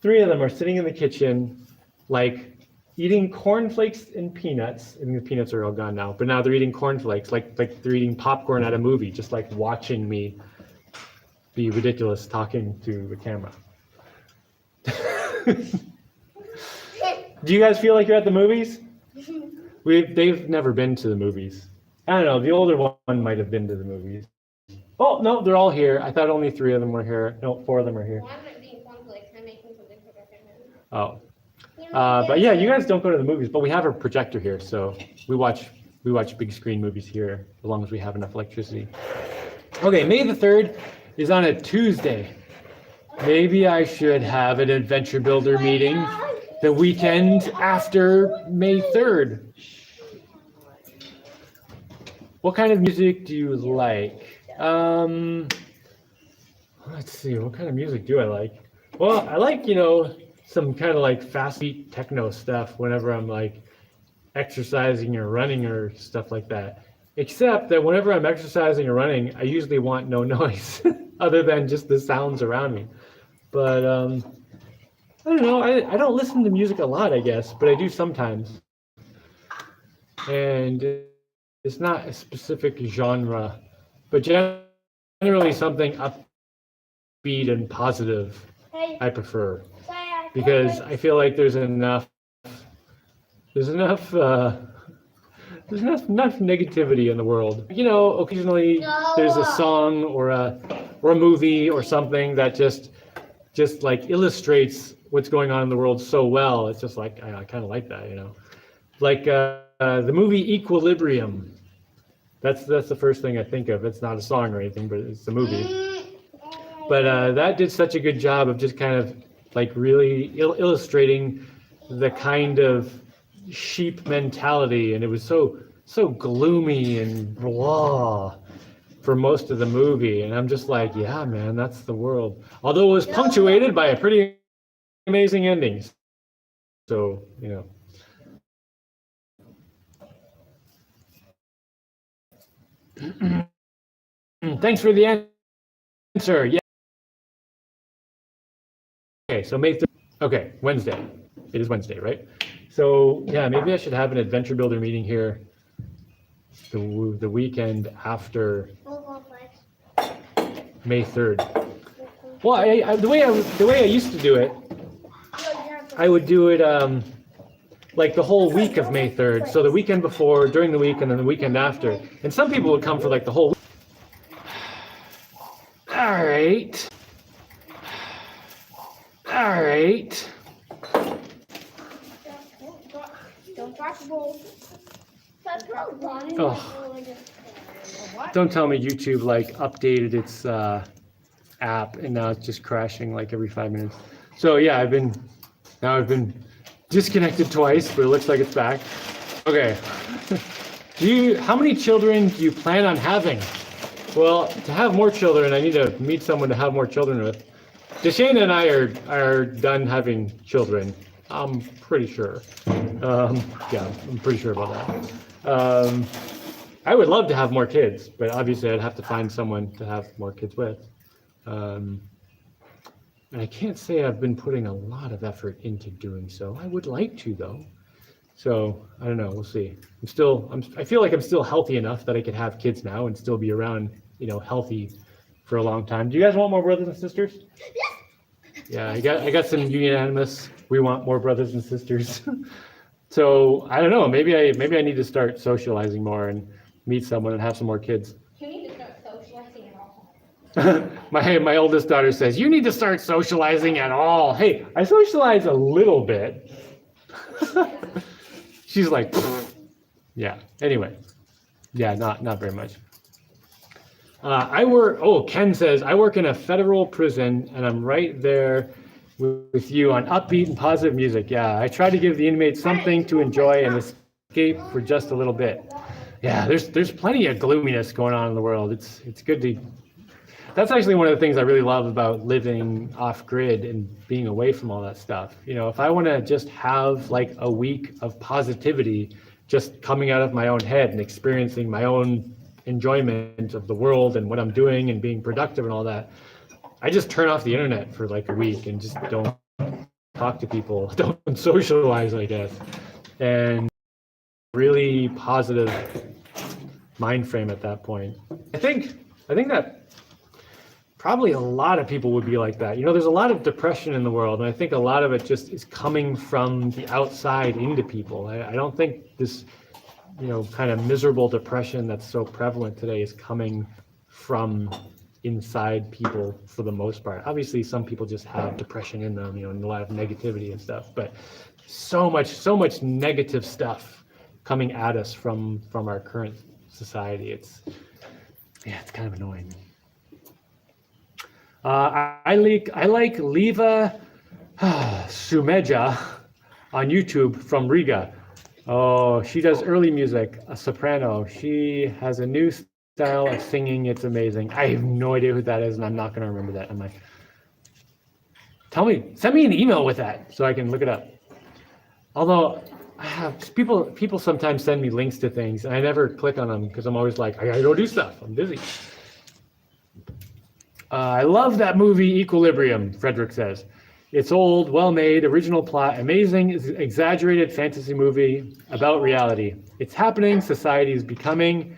3 of them are sitting in the kitchen, like eating cornflakes and peanuts. I think the peanuts are all gone now, but now they're eating cornflakes, like they're eating popcorn at a movie, just like watching me be ridiculous talking to the camera. Do you guys feel like you're at the movies? They've never been to the movies. I don't know, the older one might have been to the movies. Oh, no, they're all here. I thought only 3 of them were here. No, 4 of them are here. Oh. But yeah, you guys don't go to the movies, but we have a projector here, so we watch big screen movies here as long as we have enough electricity. Okay, May the 3rd is on a Tuesday. Maybe I should have an Adventure Builder meeting the weekend after May 3rd. What kind of music do you like? Let's see, what kind of music do I like? Well, I like, some kind of like fast beat techno stuff whenever I'm like exercising or running or stuff like that. Except that whenever I'm exercising or running, I usually want no noise other than just the sounds around me. But I don't know, I don't listen to music a lot, I guess, but I do sometimes. And it's not a specific genre, but generally something upbeat and positive I prefer, because I feel like there's enough negativity in the world. Occasionally there's a song or a movie or something that just like illustrates what's going on in the world so well. It's just like I kind of like that, like the movie Equilibrium. That's the first thing I think of. It's not a song or anything, but it's a movie. But that did such a good job of just kind of like really illustrating the kind of sheep mentality, and it was so gloomy and blah for most of the movie, and I'm just like, yeah, man, that's the world. Although it was punctuated by a pretty amazing ending. So, Thanks for the answer. Yeah. Okay, so May 3rd. Okay, Wednesday. It is Wednesday, right? So yeah, maybe I should have an Adventure Builder meeting here the weekend after May 3rd. Well, the way I used to do it, I would do it like the whole week of May 3rd. So the weekend before, during the week, and then the weekend after. And some people would come for like the whole week. All right. Oh. Don't tell me YouTube like updated its app and now it's just crashing like every 5 minutes. So yeah, I've been disconnected twice, but it looks like it's back. Okay. How many children do you plan on having? Well, to have more children, I need to meet someone to have more children with. Deshana and I are done having children. I'm pretty sure. Yeah, I'm pretty sure about that. I would love to have more kids, but obviously I'd have to find someone to have more kids with. And I can't say I've been putting a lot of effort into doing so. I would like to, though. So I don't know. We'll see. I feel like I'm still healthy enough that I could have kids now and still be around, healthy for a long time. Do you guys want more brothers and sisters? Yeah, I got some unanimous. We want more brothers and sisters. So I don't know. Maybe I need to start socializing more and meet someone and have some more kids. You need to start socializing at all. My oldest daughter says, you need to start socializing at all. Hey, I socialize a little bit. She's like, yeah. Anyway, Yeah, not very much. Ken says, I work in a federal prison and I'm right there with you on upbeat and positive music. Yeah, I try to give the inmates something to enjoy and escape for just a little bit. Yeah, there's plenty of gloominess going on in the world. It's good to. That's actually one of the things I really love about living off grid and being away from all that stuff. You know, if I want to just have like a week of positivity, just coming out of my own head and experiencing my own enjoyment of the world and what I'm doing and being productive and all that, I just turn off the internet for like a week and just don't talk to people, don't socialize, I guess, and really positive mind frame at that point. I think that probably a lot of people would be like that. You know, there's a lot of depression in the world, and I think a lot of it just is coming from the outside into people. I don't think this, you know, kind of miserable depression that's so prevalent today is coming from inside people for the most part. Obviously, some people just have depression in them, you know, and a lot of negativity and stuff, but so much negative stuff coming at us from our current society. It's kind of annoying. I like Liva Sumeja on YouTube from Riga. Oh, she does early music, a soprano. She has a new style of singing. It's amazing. I have no idea who that is, and I'm not going to remember that. I'm like, send me an email with that so I can look it up. Although I have people sometimes send me links to things, and I never click on them because I'm always like, I gotta go do stuff. I'm busy. I love that movie Equilibrium, Frederick says. It's old, well-made, original plot, amazing, exaggerated fantasy movie about reality. It's happening, society is becoming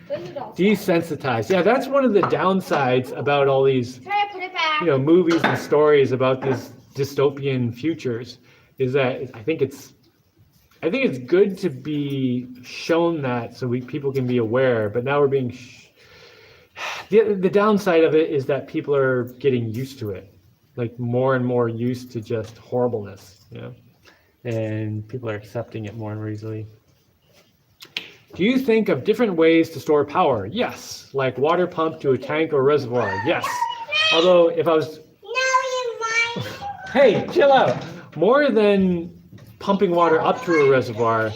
desensitized. Yeah, that's one of the downsides about all these, you know, movies and stories about these dystopian futures, is that I think it's good to be shown that so people can be aware, but now we're being the downside of it is that people are getting used to it, like more and more used to just horribleness, you know, and people are accepting it more and more easily. Do you think of different ways to store power? Yes, like water pump to a tank or reservoir. Yes. Although if I was... Hey, chill out. More than pumping water up to a reservoir,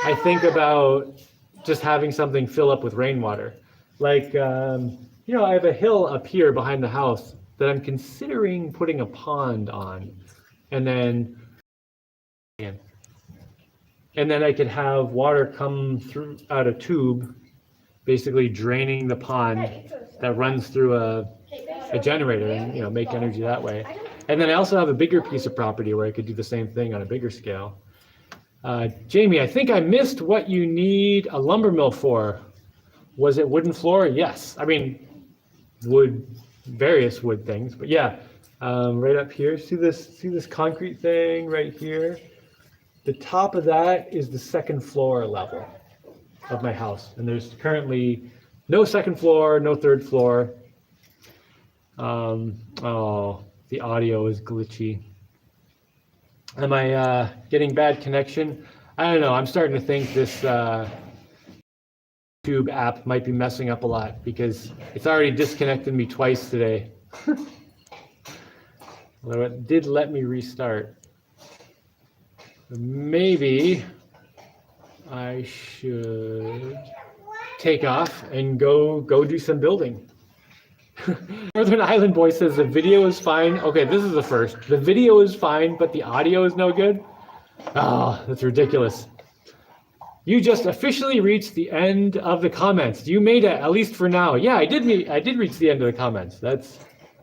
I think about just having something fill up with rainwater. Like, you know, I have a hill up here behind the house that I'm considering putting a pond on, and then I could have water come through out a tube, basically draining the pond that runs through a generator and, you know, make energy that way. And then I also have a bigger piece of property where I could do the same thing on a bigger scale. Jaimie, I think I missed what you need a lumber mill for. Was it wooden floor? Yes. I mean, various wood things, but yeah, right up here. See this concrete thing right here? The top of that is the second floor level of my house, and there's currently no second floor, no third floor. Oh, the audio is glitchy. Am I getting bad connection? I don't know. I'm starting to think this YouTube app might be messing up a lot because it's already disconnected me twice today. Although it did let me restart. Maybe I should take off and go do some building. Northern Island Boy says the video is fine. Okay, this is the first. The video is fine, but the audio is no good. Oh, that's ridiculous. You just officially reached the end of the comments. You made it, at least for now. Yeah, I did reach the end of the comments. That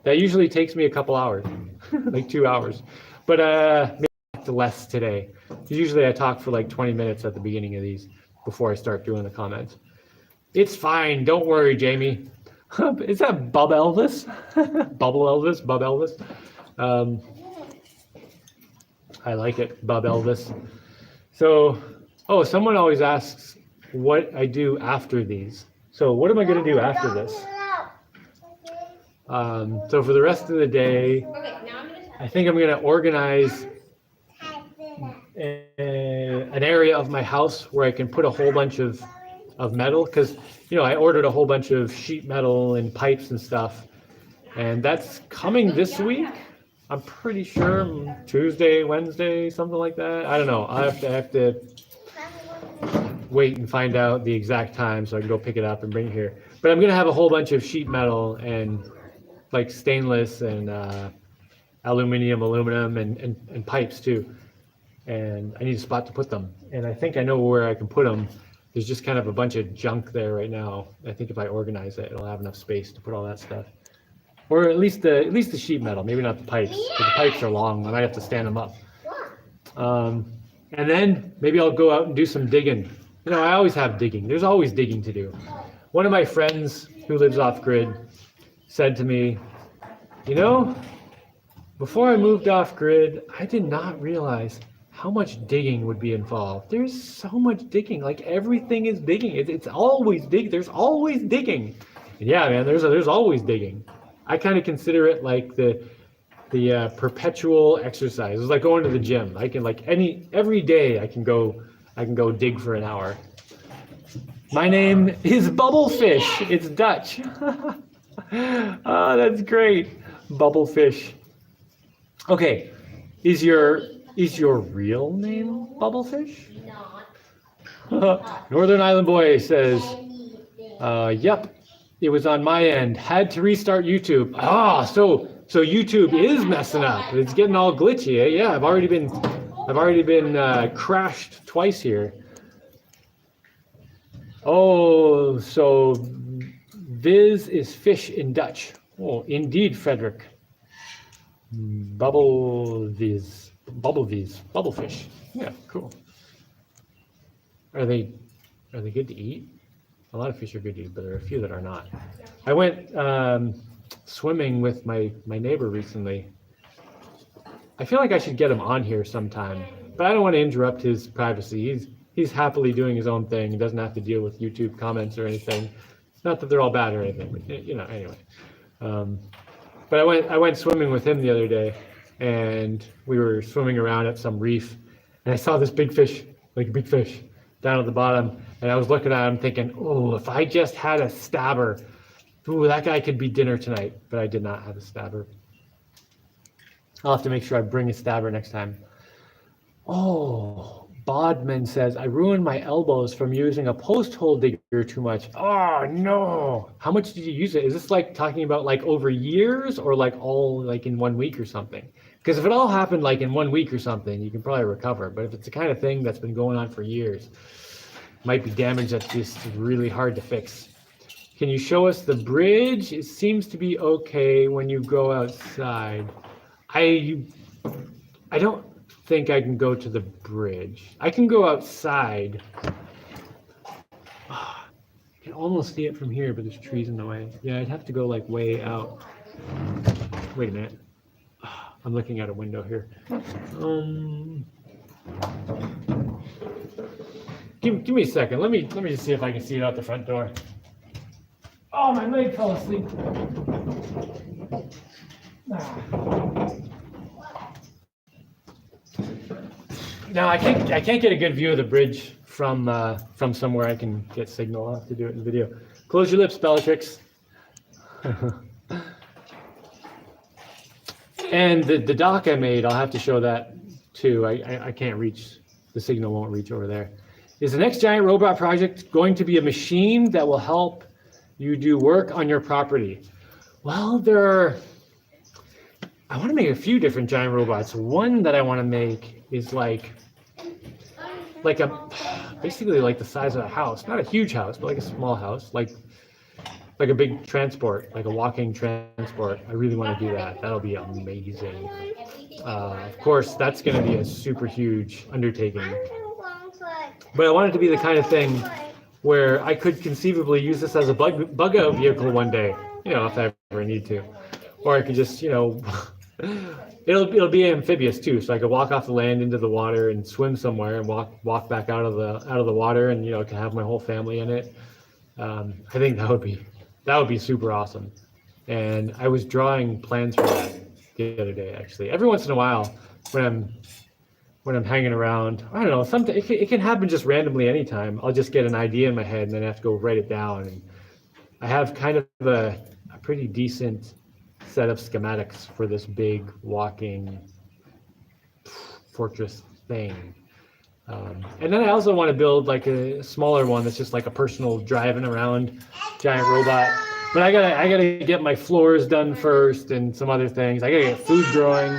usually takes me a couple hours, like 2 hours. But maybe less today. Usually I talk for like 20 minutes at the beginning of these before I start doing the comments. It's fine. Don't worry, Jaimie. Is that Bub Elvis? Bubble Elvis? Bub Elvis? I like it, Bub Elvis. So, someone always asks what I do after these. So what am I going to do after this? So for the rest of the day, I think I'm going to organize an area of my house where I can put a whole bunch of of metal, because I ordered a whole bunch of sheet metal and pipes and stuff, and that's coming this week. I'm pretty sure Tuesday, Wednesday, something like that. I don't know. I have to wait and find out the exact time so I can go pick it up and bring it here. But I'm gonna have a whole bunch of sheet metal and like stainless and aluminum, and pipes too. And I need a spot to put them. And I think I know where I can put them. There's just kind of a bunch of junk there right now. I think if I organize it, it'll have enough space to put all that stuff. Or at least the sheet metal, maybe not the pipes. But the pipes are long. I might have to stand them up. And then maybe I'll go out and do some digging. I always have digging. There's always digging to do. One of my friends who lives off grid said to me, before I moved off grid, I did not realize how much digging would be involved. There's so much digging. Like everything is digging. It's always dig. There's always digging. And yeah, man, there's always digging. I kind of consider it like the perpetual exercise. It's like going to the gym. I can every day I can go dig for an hour. My name is Bubblefish. It's Dutch. Oh, that's great. Bubblefish. Okay, is your real name Bubblefish? Northern Island Boy says, yep, it was on my end. Had to restart YouTube. So YouTube is messing up. It's getting all glitchy. Yeah, I've already been crashed twice here. Oh, so Viz is fish in Dutch. Oh, indeed, Frederick. Bubblefish. Yeah, cool. Are they good to eat? A lot of fish are good to eat, but there are a few that are not. I went swimming with my neighbor recently. I feel like I should get him on here sometime, but I don't want to interrupt his privacy. He's happily doing his own thing. He doesn't have to deal with YouTube comments or anything. Not that they're all bad or anything, but anyway. But I went swimming with him the other day, and we were swimming around at some reef, and I saw this big fish, like a big fish, down at the bottom, and I was looking at him thinking, oh, if I just had a stabber, ooh, that guy could be dinner tonight. But I did not have a stabber. I'll have to make sure I bring a stabber next time. Oh, Bodman says, I ruined my elbows from using a post hole digger too much. Oh, no. How much did you use it? Is this like talking about like over years or like all like in 1 week or something? Because if it all happened like in 1 week or something, you can probably recover. But if it's the kind of thing that's been going on for years, might be damage that's just really hard to fix. Can you show us the bridge? It seems to be okay when you go outside. I don't think I can go to the bridge. I can go outside. I can almost see it from here, but there's trees in the way. Yeah, I'd have to go like way out. Wait a minute. I'm looking out a window here. Give me a second. Let me just see if I can see it out the front door. Oh, my leg fell asleep. No, I can't get a good view of the bridge from somewhere I can get signal. I'll have to do it in the video. Close your lips, Bellatrix. And the dock I made, I'll have to show that too. I can't reach, the signal won't reach over there. Is the next giant robot project going to be a machine that will help you do work on your property? Well, I want to make a few different giant robots. One that I want to make is like basically like the size of a house, not a huge house, but like a small house, like a big transport, like a walking transport. I really want to do that. That'll be amazing. Of course, that's going to be a super huge undertaking. But I want it to be the kind of thing where I could conceivably use this as a bug out vehicle one day, if I ever need to. Or I could just, it'll be amphibious too, so I could walk off the land into the water and swim somewhere and walk back out of the water, and can have my whole family in it. I think that would be super awesome. And I was drawing plans for that the other day, actually. Every once in a while, when when I'm hanging around. I don't know. Sometimes it can happen just randomly anytime. I'll just get an idea in my head and then I have to go write it down. And I have kind of a pretty decent set of schematics for this big walking fortress thing. And then I also want to build like a smaller one that's just like a personal driving around giant robot. But I gotta get my floors done first and some other things. I gotta get food growing.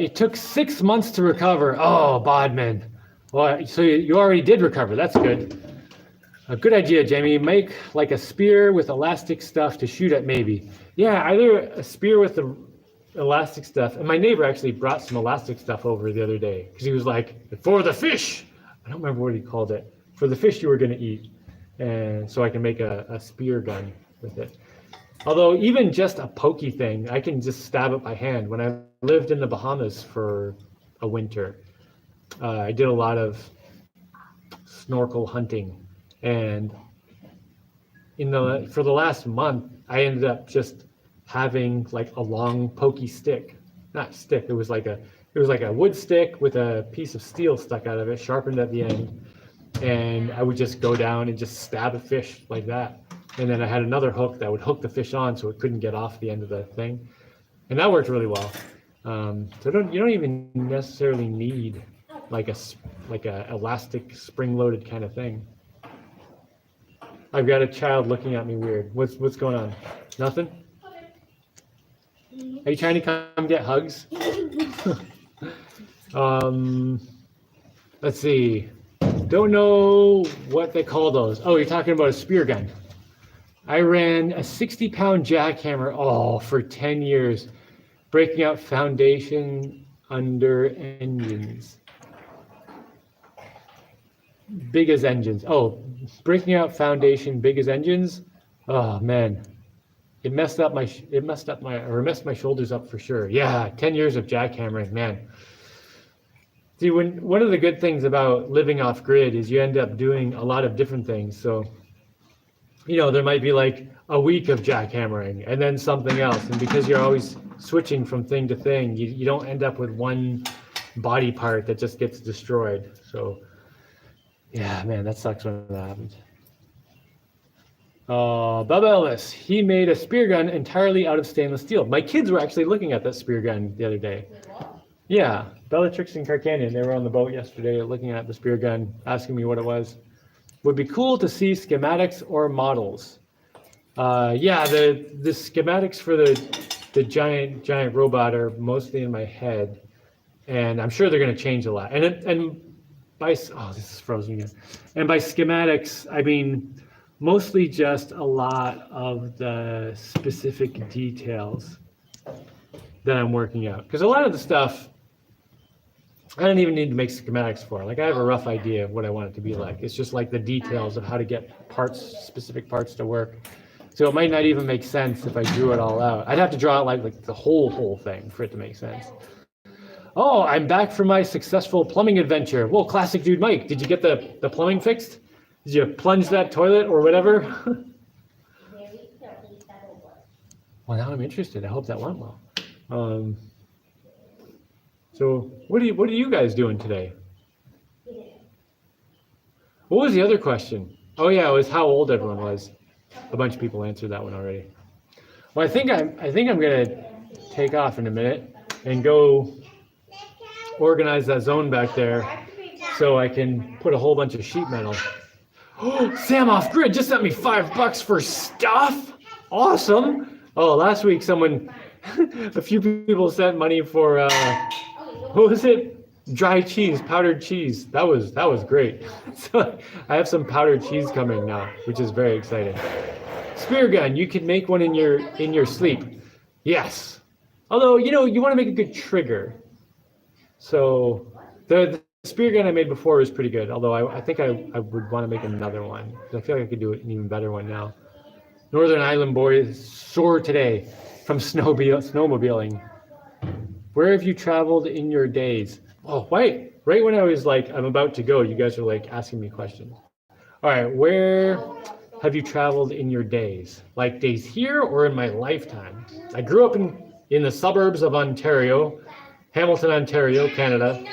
It took 6 months to recover. Oh, Bodman. Well, so you already did recover. That's good. A good idea, Jaimie. Make like a spear with elastic stuff to shoot at, maybe. Yeah, either a spear with the elastic stuff. And my neighbor actually brought some elastic stuff over the other day because he was like, for the fish. I don't remember what he called it. For the fish you were going to eat. And so I can make a spear gun with it. Although even just a pokey thing, I can just stab it by hand. When I lived in the Bahamas for a winter, I did a lot of snorkel hunting. And for the last month, I ended up just having like a long pokey stick. Not stick, it was like a wood stick with a piece of steel stuck out of it, sharpened at the end. And I would just go down and just stab a fish like that. And then I had another hook that would hook the fish on so it couldn't get off the end of the thing. And that worked really well. So you don't even necessarily need like a elastic spring-loaded kind of thing. I've got a child looking at me weird. What's going on? Nothing? Are you trying to come get hugs? Let's see. Don't know what they call those. Oh, you're talking about a spear gun. I ran a 60-pound jackhammer, for 10 years, breaking out foundation under engines. Big as engines. Oh, breaking out foundation, big as engines. Oh man, it messed my shoulders up for sure. Yeah, 10 years of jackhammering, man. See, one of the good things about living off grid is you end up doing a lot of different things. So, there might be like a week of jackhammering and then something else. And because you're always switching from thing to thing, you don't end up with one body part that just gets destroyed. So, yeah, man, that sucks when that happens. Bubba Ellis, he made a spear gun entirely out of stainless steel. My kids were actually looking at that spear gun the other day. Yeah, Bellatrix and Carcanian, they were on the boat yesterday looking at the spear gun, asking me what it was. Would be cool to see schematics or models. Yeah, the schematics for the giant robot are mostly in my head, and I'm sure they're going to change a lot. And by this is frozen again. And by schematics, I mean mostly just a lot of the specific details that I'm working out. Because a lot of the stuff I don't even need to make schematics for. Like I have a rough idea of what I want it to be like. It's just like the details of how to get specific parts to work. So it might not even make sense if I drew it all out. I'd have to draw out like the whole thing for it to make sense. Oh, I'm back from my successful plumbing adventure. Well, classic dude Mike, did you get the plumbing fixed? Did you plunge that toilet or whatever? Well, now I'm interested. I hope that went well. So what are you guys doing today? What was the other question? Oh yeah, it was how old everyone was. A bunch of people answered that one already. Well, I think I'm gonna take off in a minute and go organize that zone back there so I can put a whole bunch of sheet metal. Oh, Sam Off Grid just sent me $5 for stuff. Awesome. Oh, last week a few people sent money for what was it? Dry cheese, powdered cheese. That was great. So I have some powdered cheese coming now, which is very exciting. Spear gun, you can make one in your sleep. Yes. Although, you want to make a good trigger. So the spear gun I made before was pretty good, although I think I would want to make another one. I feel like I could do an even better one now. Northern Island boys soar today from snowmobiling. Where have you traveled in your days? Oh, wait, right when I was like, I'm about to go, you guys are like asking me questions. All right, where have you traveled in your days? Like days here or in my lifetime? I grew up in the suburbs of Ontario, Hamilton, Ontario, Canada.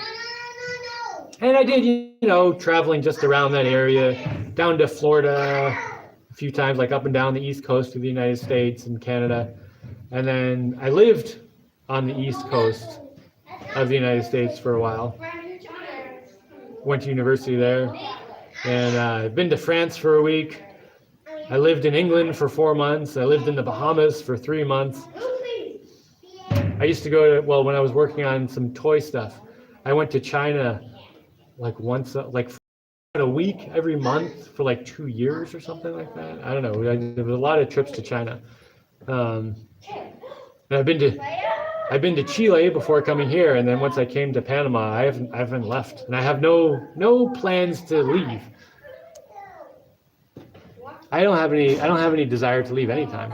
And I did, traveling just around that area, down to Florida a few times, like up and down the East Coast of the United States and Canada. And then I lived on the East Coast of the United States for a while. Went to university there. And I've been to France for a week. I lived in England for 4 months. I lived in the Bahamas for 3 months. I used to go to, well, when I was working on some toy stuff, I went to China like once, like a week every month for like 2 years or something like that. I don't know. There was a lot of trips to China. And I've been to Chile before coming here, and then once I came to Panama, I haven't left, and I have no plans to leave. I don't have any desire to leave anytime.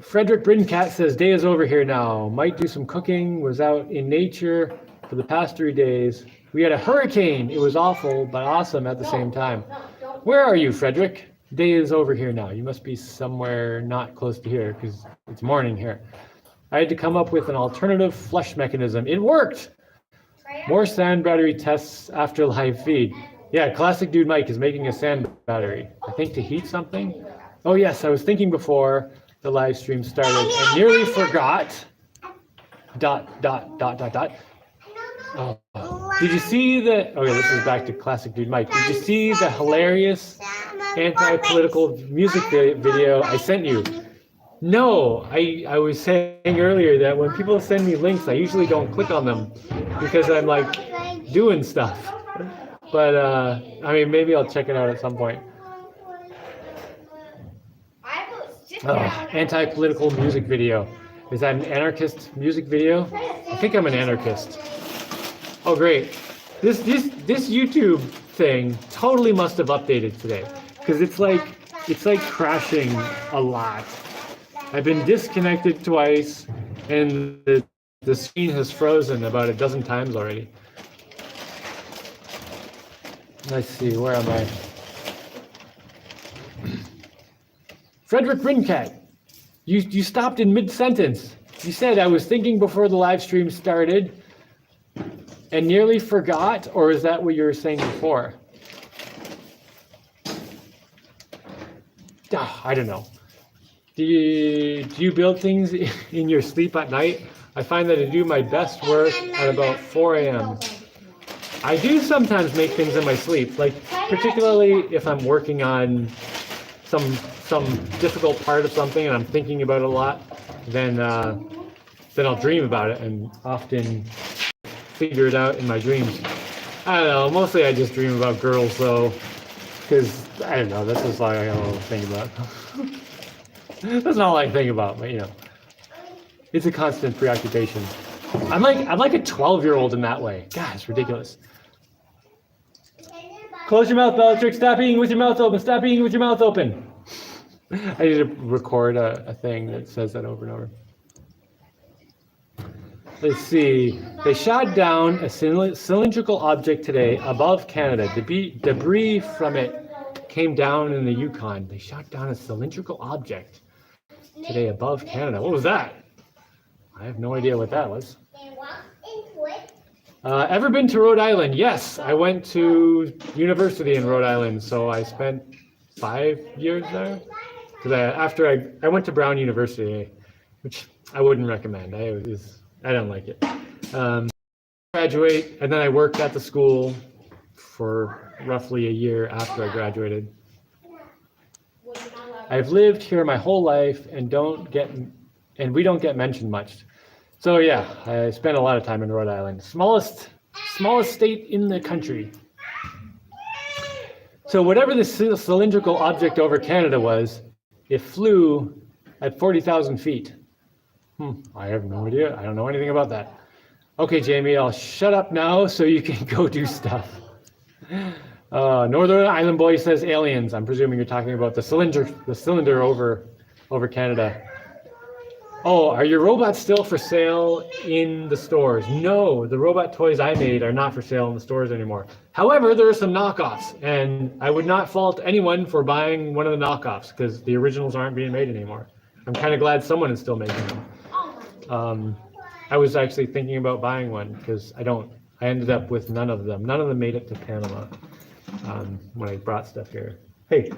Frederick Brincat says, day is over here now. Might do some cooking. Was out in nature for the past 3 days. We had a hurricane. It was awful, but awesome at the same time. Where are you, Frederick? Day is over here now. You must be somewhere not close to here because it's morning here. I had to come up with an alternative flush mechanism. It worked. More sand battery tests after live feed. Yeah, Classic Dude Mike is making a sand battery. I think to heat something. Oh yes, I was thinking before the live stream started and nearly forgot. ... Oh. Did you see the? Okay, this is back to Classic Dude Mike. Did you see the hilarious anti-political music video I sent you? No, I was saying earlier that when people send me links, I usually don't click on them because I'm like doing stuff. But I mean, maybe I'll check it out at some point. Anti-political music video. Is that an anarchist music video? I think I'm an anarchist. Oh, great. This YouTube thing totally must have updated today because it's like crashing a lot. I've been disconnected twice and the screen has frozen about a dozen times already. Let's see, where am I? Frederick Brincat, you stopped in mid-sentence. You said, I was thinking before the live stream started and nearly forgot, or is that what you were saying before? I don't know. Do you build things in your sleep at night? I find that I do my best work at about 4 a.m. I do sometimes make things in my sleep, like particularly if I'm working on some difficult part of something and I'm thinking about it a lot, then I'll dream about it and often figure it out in my dreams. I don't know, mostly I just dream about girls though, because I don't know, that's just all I think about. That's not all I think about, but it's a constant preoccupation. I'm like a 12-year-old in that way. God, it's ridiculous. Close your mouth, Bellatrix. Stop eating with your mouth open. Stop eating with your mouth open. I need to record a thing that says that over and over. Let's see. They shot down a cylindrical object today above Canada. Debris from it came down in the Yukon. They shot down a cylindrical object today above Canada. What was that? I have no idea what that was. Ever been to Rhode Island? Yes, I went to university in Rhode Island, so I spent 5 years there. Because after I went to Brown University, which I wouldn't recommend. I don't like it. Graduate, and then I worked at the school for roughly a year after I graduated. I've lived here my whole life and we don't get mentioned much. So yeah, I spent a lot of time in Rhode Island. Smallest state in the country. So whatever the cylindrical object over Canada was, it flew at 40,000 feet. I have no idea. I don't know anything about that. Okay, Jaimie, I'll shut up now so you can go do stuff. Northern Island Boy says aliens. I'm presuming you're talking about the cylinder over Canada. Oh, are your robots still for sale in the stores? No, the robot toys I made are not for sale in the stores anymore. However, there are some knockoffs, and I would not fault anyone for buying one of the knockoffs because the originals aren't being made anymore. I'm kind of glad someone is still making them. I was actually thinking about buying one because I ended up with none of them. None of them made it to Panama when I brought stuff here. Hey.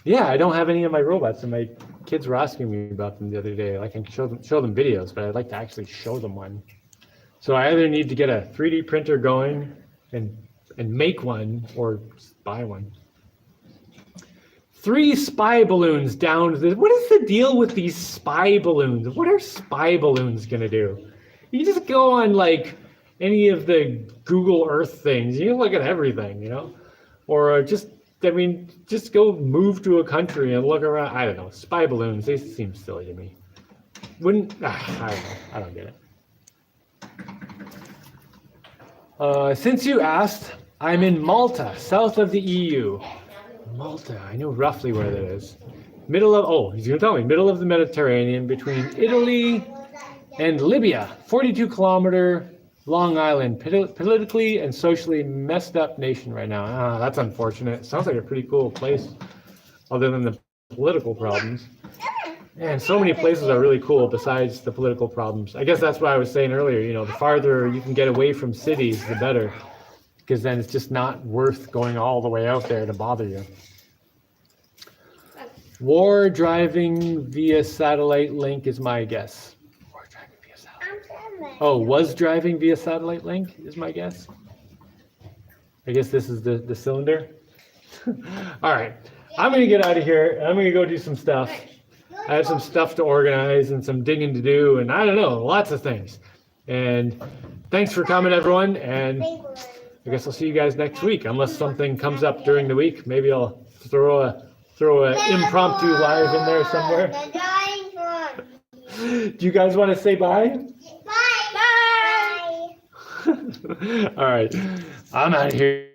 Yeah, I don't have any of my robots, and my kids were asking me about them the other day. Like, I can show them videos, but I'd like to actually show them one. So I either need to get a 3D printer going and make one, or buy one. 3 spy balloons down. What is the deal with these spy balloons? What are spy balloons gonna do? You just go on like any of the Google Earth things. You can look at everything, you know, or just go move to a country and look around. I don't know. Spy balloons. They seem silly to me. I don't know. I don't get it. Since you asked, I'm in Malta, south of the EU. Malta, I know roughly where that is. He's gonna tell me, middle of the Mediterranean between Italy and Libya. 42-kilometer long island, politically and socially messed up nation right now. That's unfortunate. Sounds like a pretty cool place, other than the political problems. And so many places are really cool besides the political problems. I guess that's what I was saying earlier, you know, the farther you can get away from cities, the better. Because then it's just not worth going all the way out there to bother you. War driving via satellite link is my guess. War driving via satellite. Oh, was driving via satellite link is my guess. I guess this is the cylinder. All right, I'm gonna get out of here. I'm gonna go do some stuff. I have some stuff to organize and some digging to do, and I don't know, lots of things. And thanks for coming, everyone. And I guess I'll see you guys next week, unless something comes up during the week. Maybe I'll throw an impromptu live in there somewhere. Do you guys want to say bye? Bye. All right, I'm out of here.